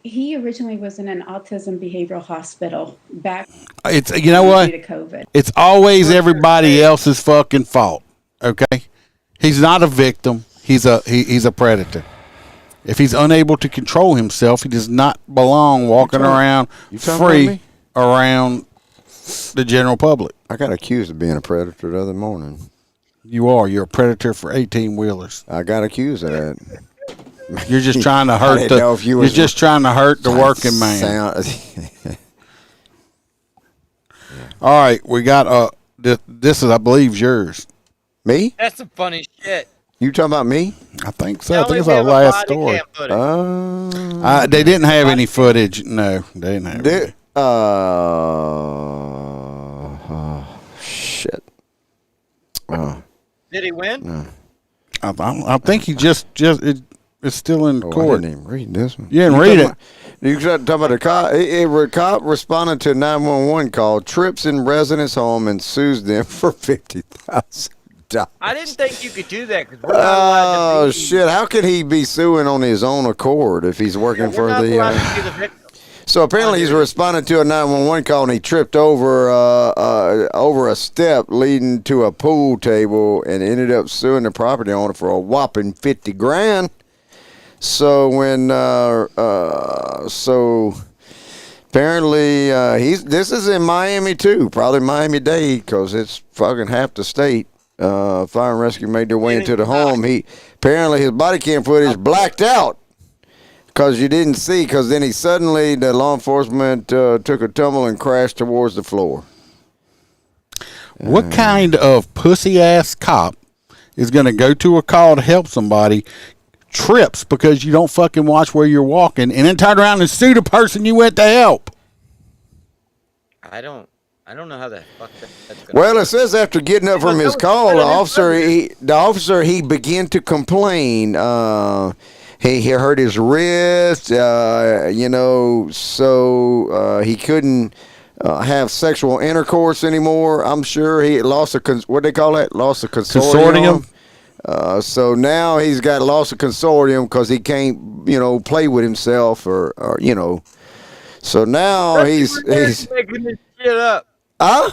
He originally was in an autism behavioral hospital back. It's you know what? Due to COVID. It's always everybody else's fucking fault. Okay, he's not a victim. He's a predator. If he's unable to control himself, he does not belong walking around free around the general public. I got accused of being a predator the other morning. You are. You're a predator for 18-wheelers. I got accused of that. You're just trying to hurt you're just trying to hurt the working man. All right, we got this is, I believe, yours. Me? That's some funny shit. You talking about me? I think so. I think it's our last story. They didn't have any footage. No, they didn't have any. Shit. Did he win? No. I think he just it's still in court. I didn't even read this one. You didn't read it. You talking about a cop? A cop responded to a 911 call, trips in resident's home, and sues them for $50,000. I didn't think you could do that because we're not allowed to be. Shit! How could he be suing on his own accord if he's working for the victim. So apparently he's responding to a 911 call and he tripped over a step leading to a pool table and ended up suing the property owner for a whopping $50,000. So apparently this is in Miami too, probably Miami-Dade, because it's fucking half the state. Fire and rescue made their way into the home. Apparently his body cam footage blacked out because you didn't see. Because then the law enforcement took a tumble and crashed towards the floor. What kind of pussy ass cop is going to go to a call to help somebody, trips because you don't fucking watch where you're walking, and then turn around and sue the person you went to help? I don't know how the fuck that's going. Well, it says after getting up from his call, the officer he began to complain. He hurt his wrist, so he couldn't have sexual intercourse anymore. I'm sure he lost what they call that? Lost a consortium. So now he's got lost a consortium because he can't, play with himself or. So now he's making this shit up. Huh?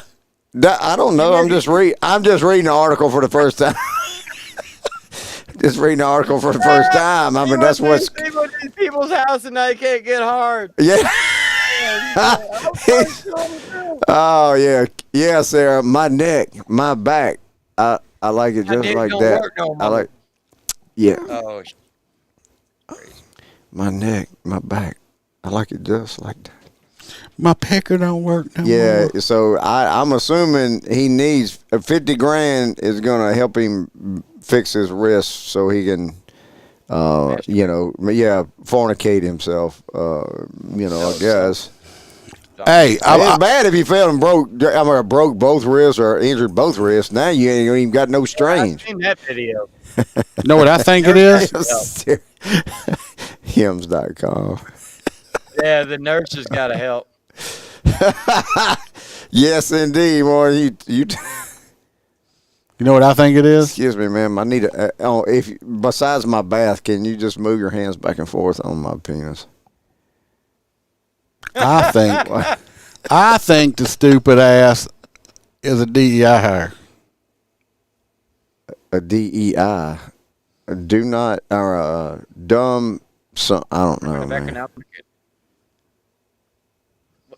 I don't know. I'm just reading the article for the first time. Just reading the article for the first time. I mean, that's what's. People in these people's house and I can't get hard. Yeah. Oh yeah, Sarah. My neck, my back. I like it just like that. I like. Yeah. Oh. My neck, my back. I like it just like that. My pecker don't work no more. Yeah, so I'm assuming he needs $50,000 is gonna help him fix his wrist so he can, fornicate himself. I guess. Hey, it's bad if you fell and broke both wrists or injured both wrists. Now you ain't even got no strain. I've seen that video. Know what I think it is? Hims.com. Yeah, the nurses got to help. Yes, indeed, boy. You know what I think it is? Excuse me, ma'am. I need besides my bath, can you just move your hands back and forth on my penis? I think the stupid ass is a DEI hire. A DEI, do not or a dumb. So I don't know. Man.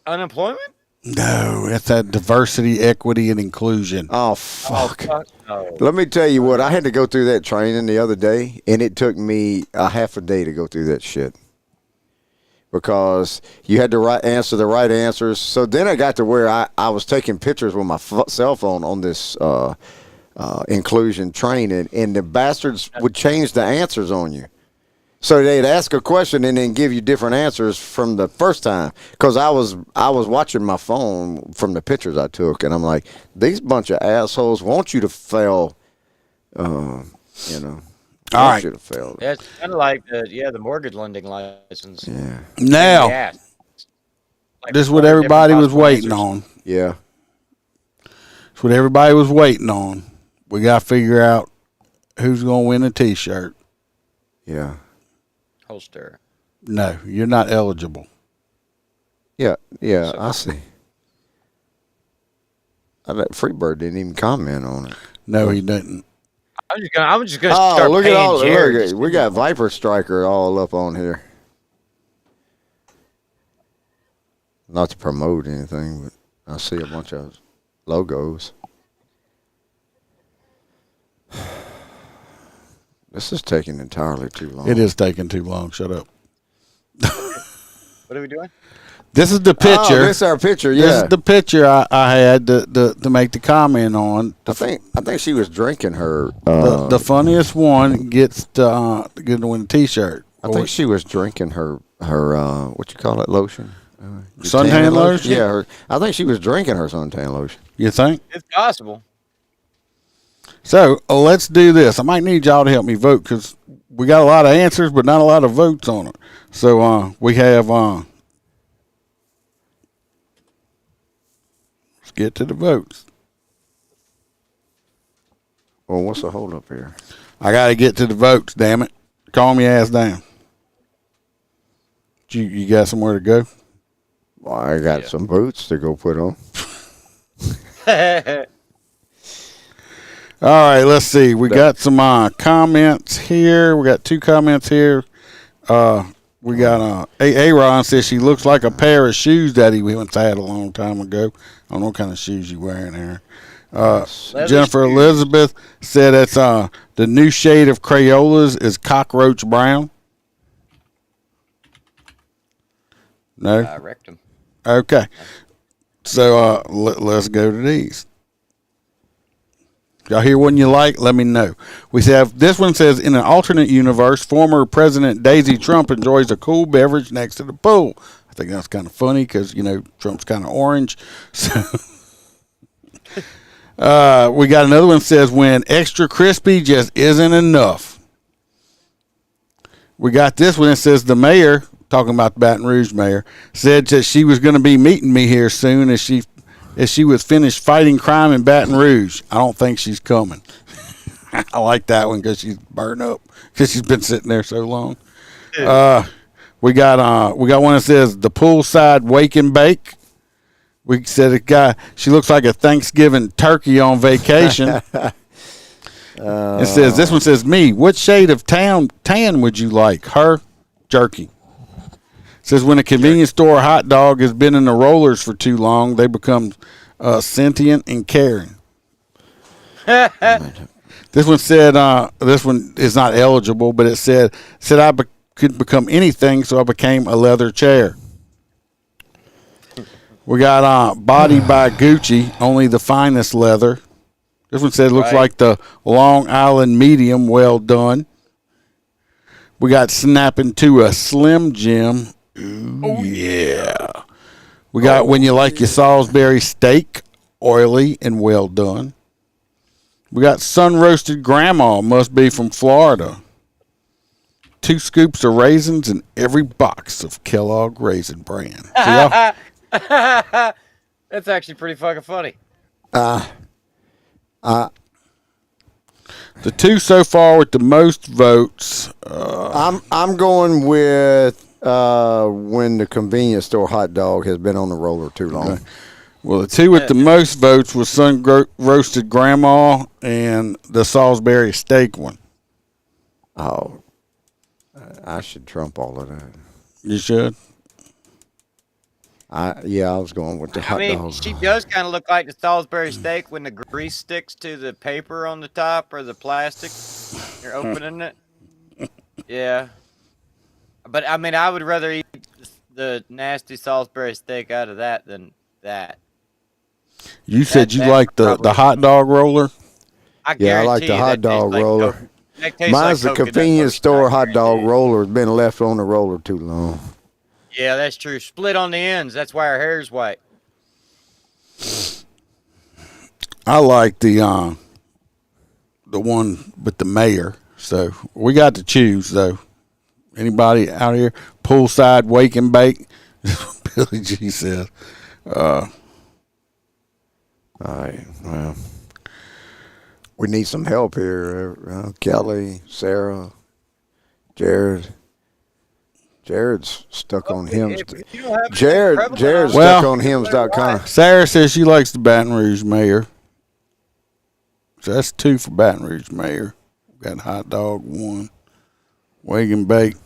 Unemployment? No, it's that diversity, equity, and inclusion. Oh fuck! No. Let me tell you what. I had to go through that training the other day, and it took me a half a day to go through that shit. Because you had to answer the right answers. So then I got to where I was taking pictures with my cell phone on this inclusion training, and the bastards would change the answers on you. So they'd ask a question and then give you different answers from the first time. Because I was watching my phone from the pictures I took, and I'm like, these bunch of assholes want you to fail, All right. You to fail. Yeah, it's kind of like the mortgage lending license. Yeah. Now, this is what everybody was waiting on. Yeah. It's what everybody was waiting on. We got to figure out who's going to win a T-shirt. Yeah. Holster. No, you're not eligible. Yeah, I see. Freebird didn't even comment on it. No, he didn't. I'm just gonna start look paying at all. Jared. Look, we got Viper Striker all up on here. Not to promote anything, but I see a bunch of logos. This is taking entirely too long. It is taking too long. Shut up. What are we doing? This is the picture. Oh, this is our picture. Yeah, this is the picture I had to make the comment on. I think she was drinking her. The funniest one gets to win a T-shirt. I think she was drinking her what you call it, lotion. Suntan lotion. Yeah, I think she was drinking her suntan lotion. You think? It's possible. So let's do this. I might need y'all to help me vote because we got a lot of answers, but not a lot of votes on it. So we have. Let's get to the votes. Well, what's the hold up here? I got to get to the votes. Damn it! Calm your ass down. You got somewhere to go? Well, I got some boots to go put on. All right, let's see. We got some comments here. We got 2 comments here. We got Aaron says she looks like a pair of shoes that he once had a long time ago. I don't know what kind of shoes you wearing there. Jennifer Elizabeth said it's the new shade of Crayolas is cockroach brown. No? I wrecked him. Okay. So let's go to these. Y'all hear one you like? Let me know. This one says, in an alternate universe, former President Daisy Trump enjoys a cool beverage next to the pool. I think that's kind of funny because, Trump's kind of orange. So we got another one that says, when extra crispy just isn't enough. We got this one that says, the mayor, talking about the Baton Rouge mayor, said that she was going to be meeting me here soon as she was finished fighting crime in Baton Rouge. I don't think she's coming. I like that one because she's burned up because she's been sitting there so long. We got one that says the poolside wake and bake. We said she looks like a Thanksgiving turkey on vacation. It says, this one says, me, what shade of tan would you like? Her, jerky. It says, when a convenience store hot dog has been in the rollers for too long, they become sentient and caring. This one said, this one is not eligible, but it said I could become anything, so I became a leather chair. We got Body by Gucci, only the finest leather. This one said, looks like the Long Island medium, well done. We got snapping to a Slim Jim. Ooh, yeah. We got when you like your Salisbury steak, oily and well done. We got sun roasted grandma, must be from Florida. 2 scoops of raisins in every box of Kellogg Raisin Bran. That's actually pretty fucking funny. The 2 so far with the most votes. I'm going with when the convenience store hot dog has been on the roller too long. Okay. Well, the 2 with the most votes was sun roasted grandma and the Salisbury steak one. Oh, I should trump all of that. You should. I was going with the hot dog. She does kind of look like the Salisbury steak when the grease sticks to the paper on the top or the plastic. You're opening it. Yeah. But, I would rather eat the nasty Salisbury steak out of that than that. You said you like the hot dog roller? I like the hot dog roller. Mine's the convenience store hot dog roller. Has been left on the roller too long. Yeah, that's true. Split on the ends. That's why our hair's white. I like the one with the mayor. So we got to choose though. Anybody out here? Poolside wake and bake. Billy G says. All right. Well, we need some help here. Kelly, Sarah, Jared. Jared's stuck on Hims. Jared's stuck on Hims.com. Sarah says she likes the Baton Rouge mayor. So that's 2 for Baton Rouge mayor. Got hot dog 1. Wake and bake.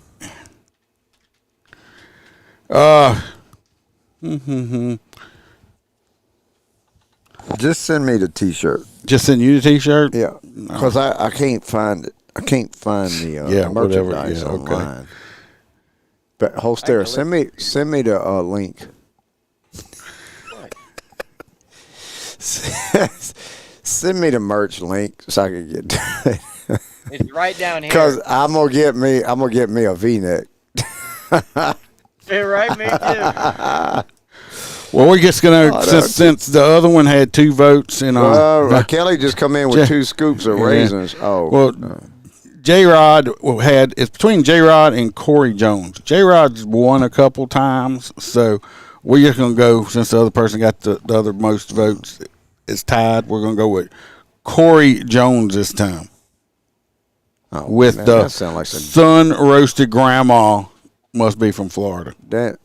Just send me the T-shirt. Just send you the T-shirt? Yeah, because I can't find it. I can't find the merchandise online. Okay. But hold there. Send me the link. Send me the merch link so I can get it. It's right down here. Because I'm gonna get me a V-neck. Yeah, right, me too. Well, we're just gonna since the other one had 2 votes and Kelly just come in with 2 scoops of raisins. Oh, well. J-Rod it's between J-Rod and Corey Jones. J-Rod's won a couple times, so we're just going to go, since the other person got the other most votes, it's tied, we're going to go with Corey Jones this time. With the sun-roasted grandma, must be from Florida. That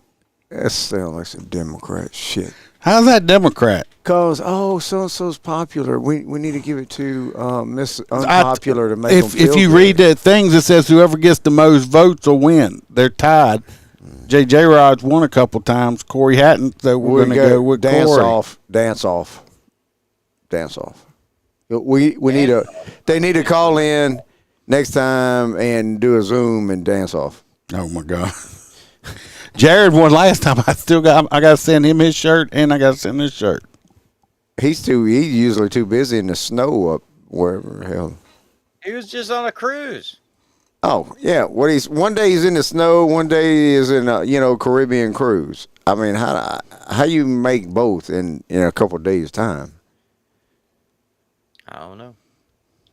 sounds like some Democrat shit. How's that Democrat? Because, so-and-so's popular. We need to give it to Miss Unpopular to make them feel If you good. read the things, it says whoever gets the most votes will win. They're tied. J.J. Rod's won a couple times. Corey hadn't, so we're going to go with dance Corey. Dance off. We need they need to call in next time and do a Zoom and dance off. Oh, my God. Jared won last time. I got to send him his shirt, and I got to send his shirt. He's usually too busy in the snow up wherever the hell. He was just on a cruise. Oh yeah, one day he's in the snow, one day he is in a Caribbean cruise. I mean, how you make both in a couple of days time? I don't know.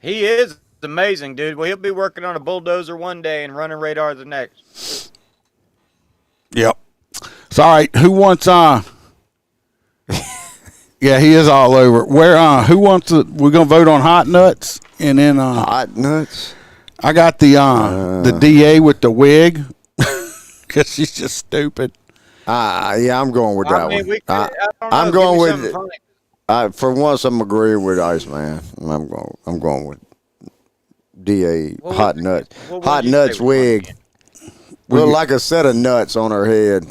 He is amazing, dude. Well, he'll be working on a bulldozer one day and running radar the next. Yep. So, all right, who wants yeah, he is all over. Who wants to? We're gonna vote on hot nuts, and then hot nuts. I got the DA with the wig because she's just stupid. Yeah, I'm going with that one. I'm going with. For once, I'm agreeing with Iceman. I'm going with DA hot nuts. Hot nuts wig. Look like a set of nuts on her head.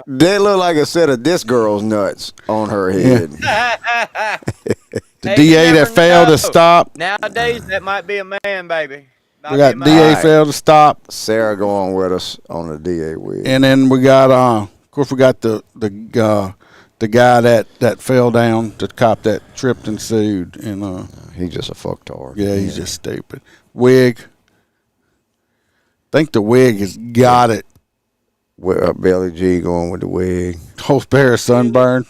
They look like a set of this girl's nuts on her head. The DA that failed to stop. Nowadays, that might be a man, baby. We got DA failed to stop. Sarah going with us on the DA wig. And then we got, of course, we got the guy that fell down, the cop that tripped and sued. And he's just a fucktard. Yeah, he's just stupid. Wig. I think the wig has got it. Belly G going with the wig. Whole pair of sunburn.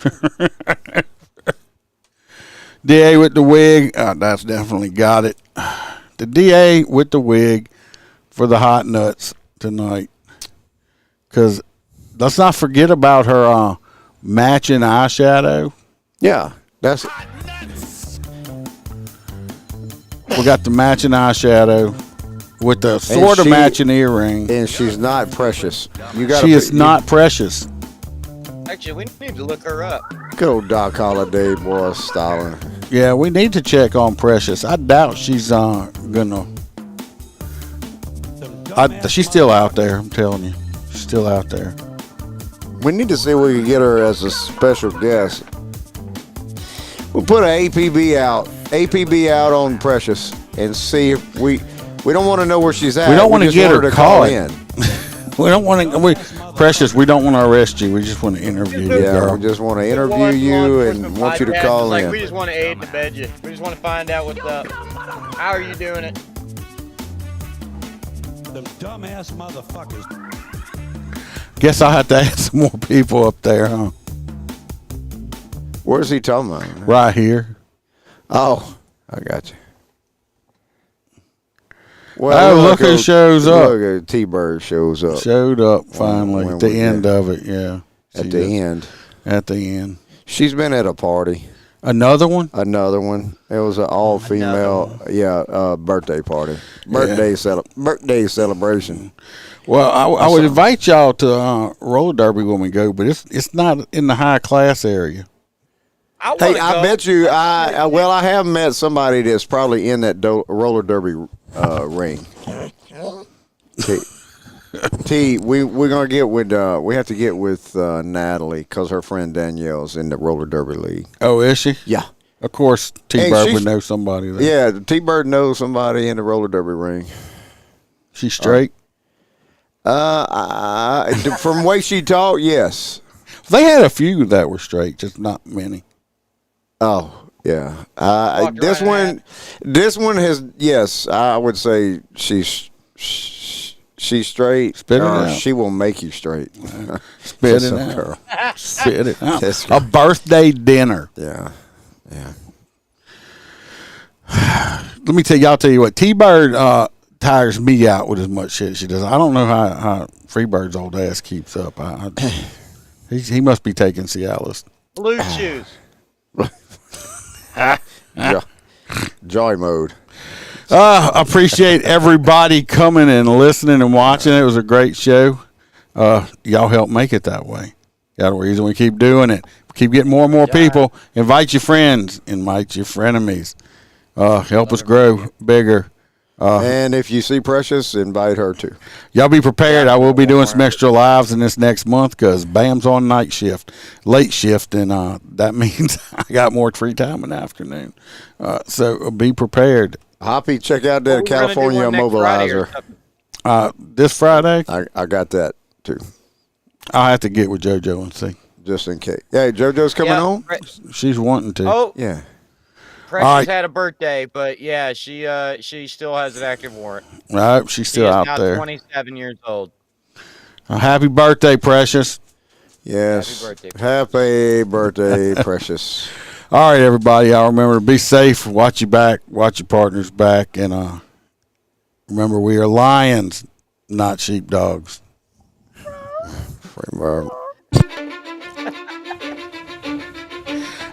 DA with the wig. That's definitely got it. The DA with the wig for the hot nuts tonight. Because let's not forget about her matching eyeshadow. Yeah, that's. We got the matching eyeshadow. With the sort of matching earring. And she's not precious. She is not precious. Actually, we need to look her up. Good old Doc Holliday, boy, styling. Yeah, we need to check on Precious. I doubt she's gonna. She's still out there, I'm telling you. She's still out there. We need to see if we can get her as a special guest. We'll put an APB out on Precious and see if we don't want to know where she's at. We don't want to get her to call in. We don't want to. Precious, we don't want to arrest you. We just want to interview you. Yeah, girl. we just want to interview you and want you to call in. We just want to aid and abet you. We just want to find out what's up. How are you doing it? Them dumbass motherfuckers. Guess I'll have to add some more people up there, huh? Where's he talking about? Right here. Oh, I got you. Well, look who shows up. Look, T-Bird shows up. Showed up finally at the end of it, yeah. At the end. At the end. She's been at a party. Another one? Another one. It was an all-female, birthday party. Birthday celebration. Well, I would invite y'all to roller derby when we go, but it's not in the high class area. I bet you. I have met somebody that's probably in that roller derby ring. We're gonna get with. We have to get with Natalie because her friend Danielle's in the roller derby league. Oh, is she? Yeah. Of course, T-Bird would know somebody there. Yeah, T-Bird knows somebody in the roller derby ring. She straight? From the way she talked, yes. They had a few that were straight, just not many. Oh, yeah. This one has, yes, I would say she's straight. Spit it out. She will make you straight. Spit it out. Girl. Spit it out. A birthday dinner. Yeah. Yeah. Let me tell you what, T-Bird tires me out with as much shit as she does. I don't know how Freebird's old ass keeps up. He must be taking Cialis. Blue shoes. Joy mode. Appreciate everybody coming and listening and watching. It was a great show. Y'all help make it that way. Got a reason we keep doing it. Keep getting more and more people. Invite your friends. Invite your frenemies. Help us grow bigger. And if you see Precious, invite her too. Y'all be prepared. I will be doing some extra lives in this next month because Bam's on late shift, and that means I got more free time in the afternoon. So be prepared. Hoppy, check out that California Mobilizer. This Friday? I got that too. I'll have to get with JoJo and see. Just in case. Hey, JoJo's coming on? She's wanting to. Oh. Yeah. Precious had a birthday, but yeah, she still has an active warrant. Right, she's still out now there. 27 years old. Happy birthday, Precious. Yes. Happy birthday, Precious. All right, everybody. Y'all remember to be safe. Watch your back. Watch your partner's back. And remember, we are lions, not sheepdogs.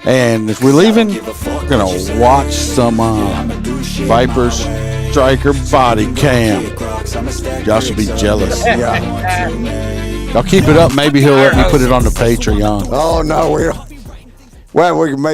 And if we're leaving, we're going to watch some Viper Striker body cam. Y'all should be jealous. Yeah. Y'all keep it up. Maybe he'll let me put it on the Patreon. Oh, no, we don't. Well, we can make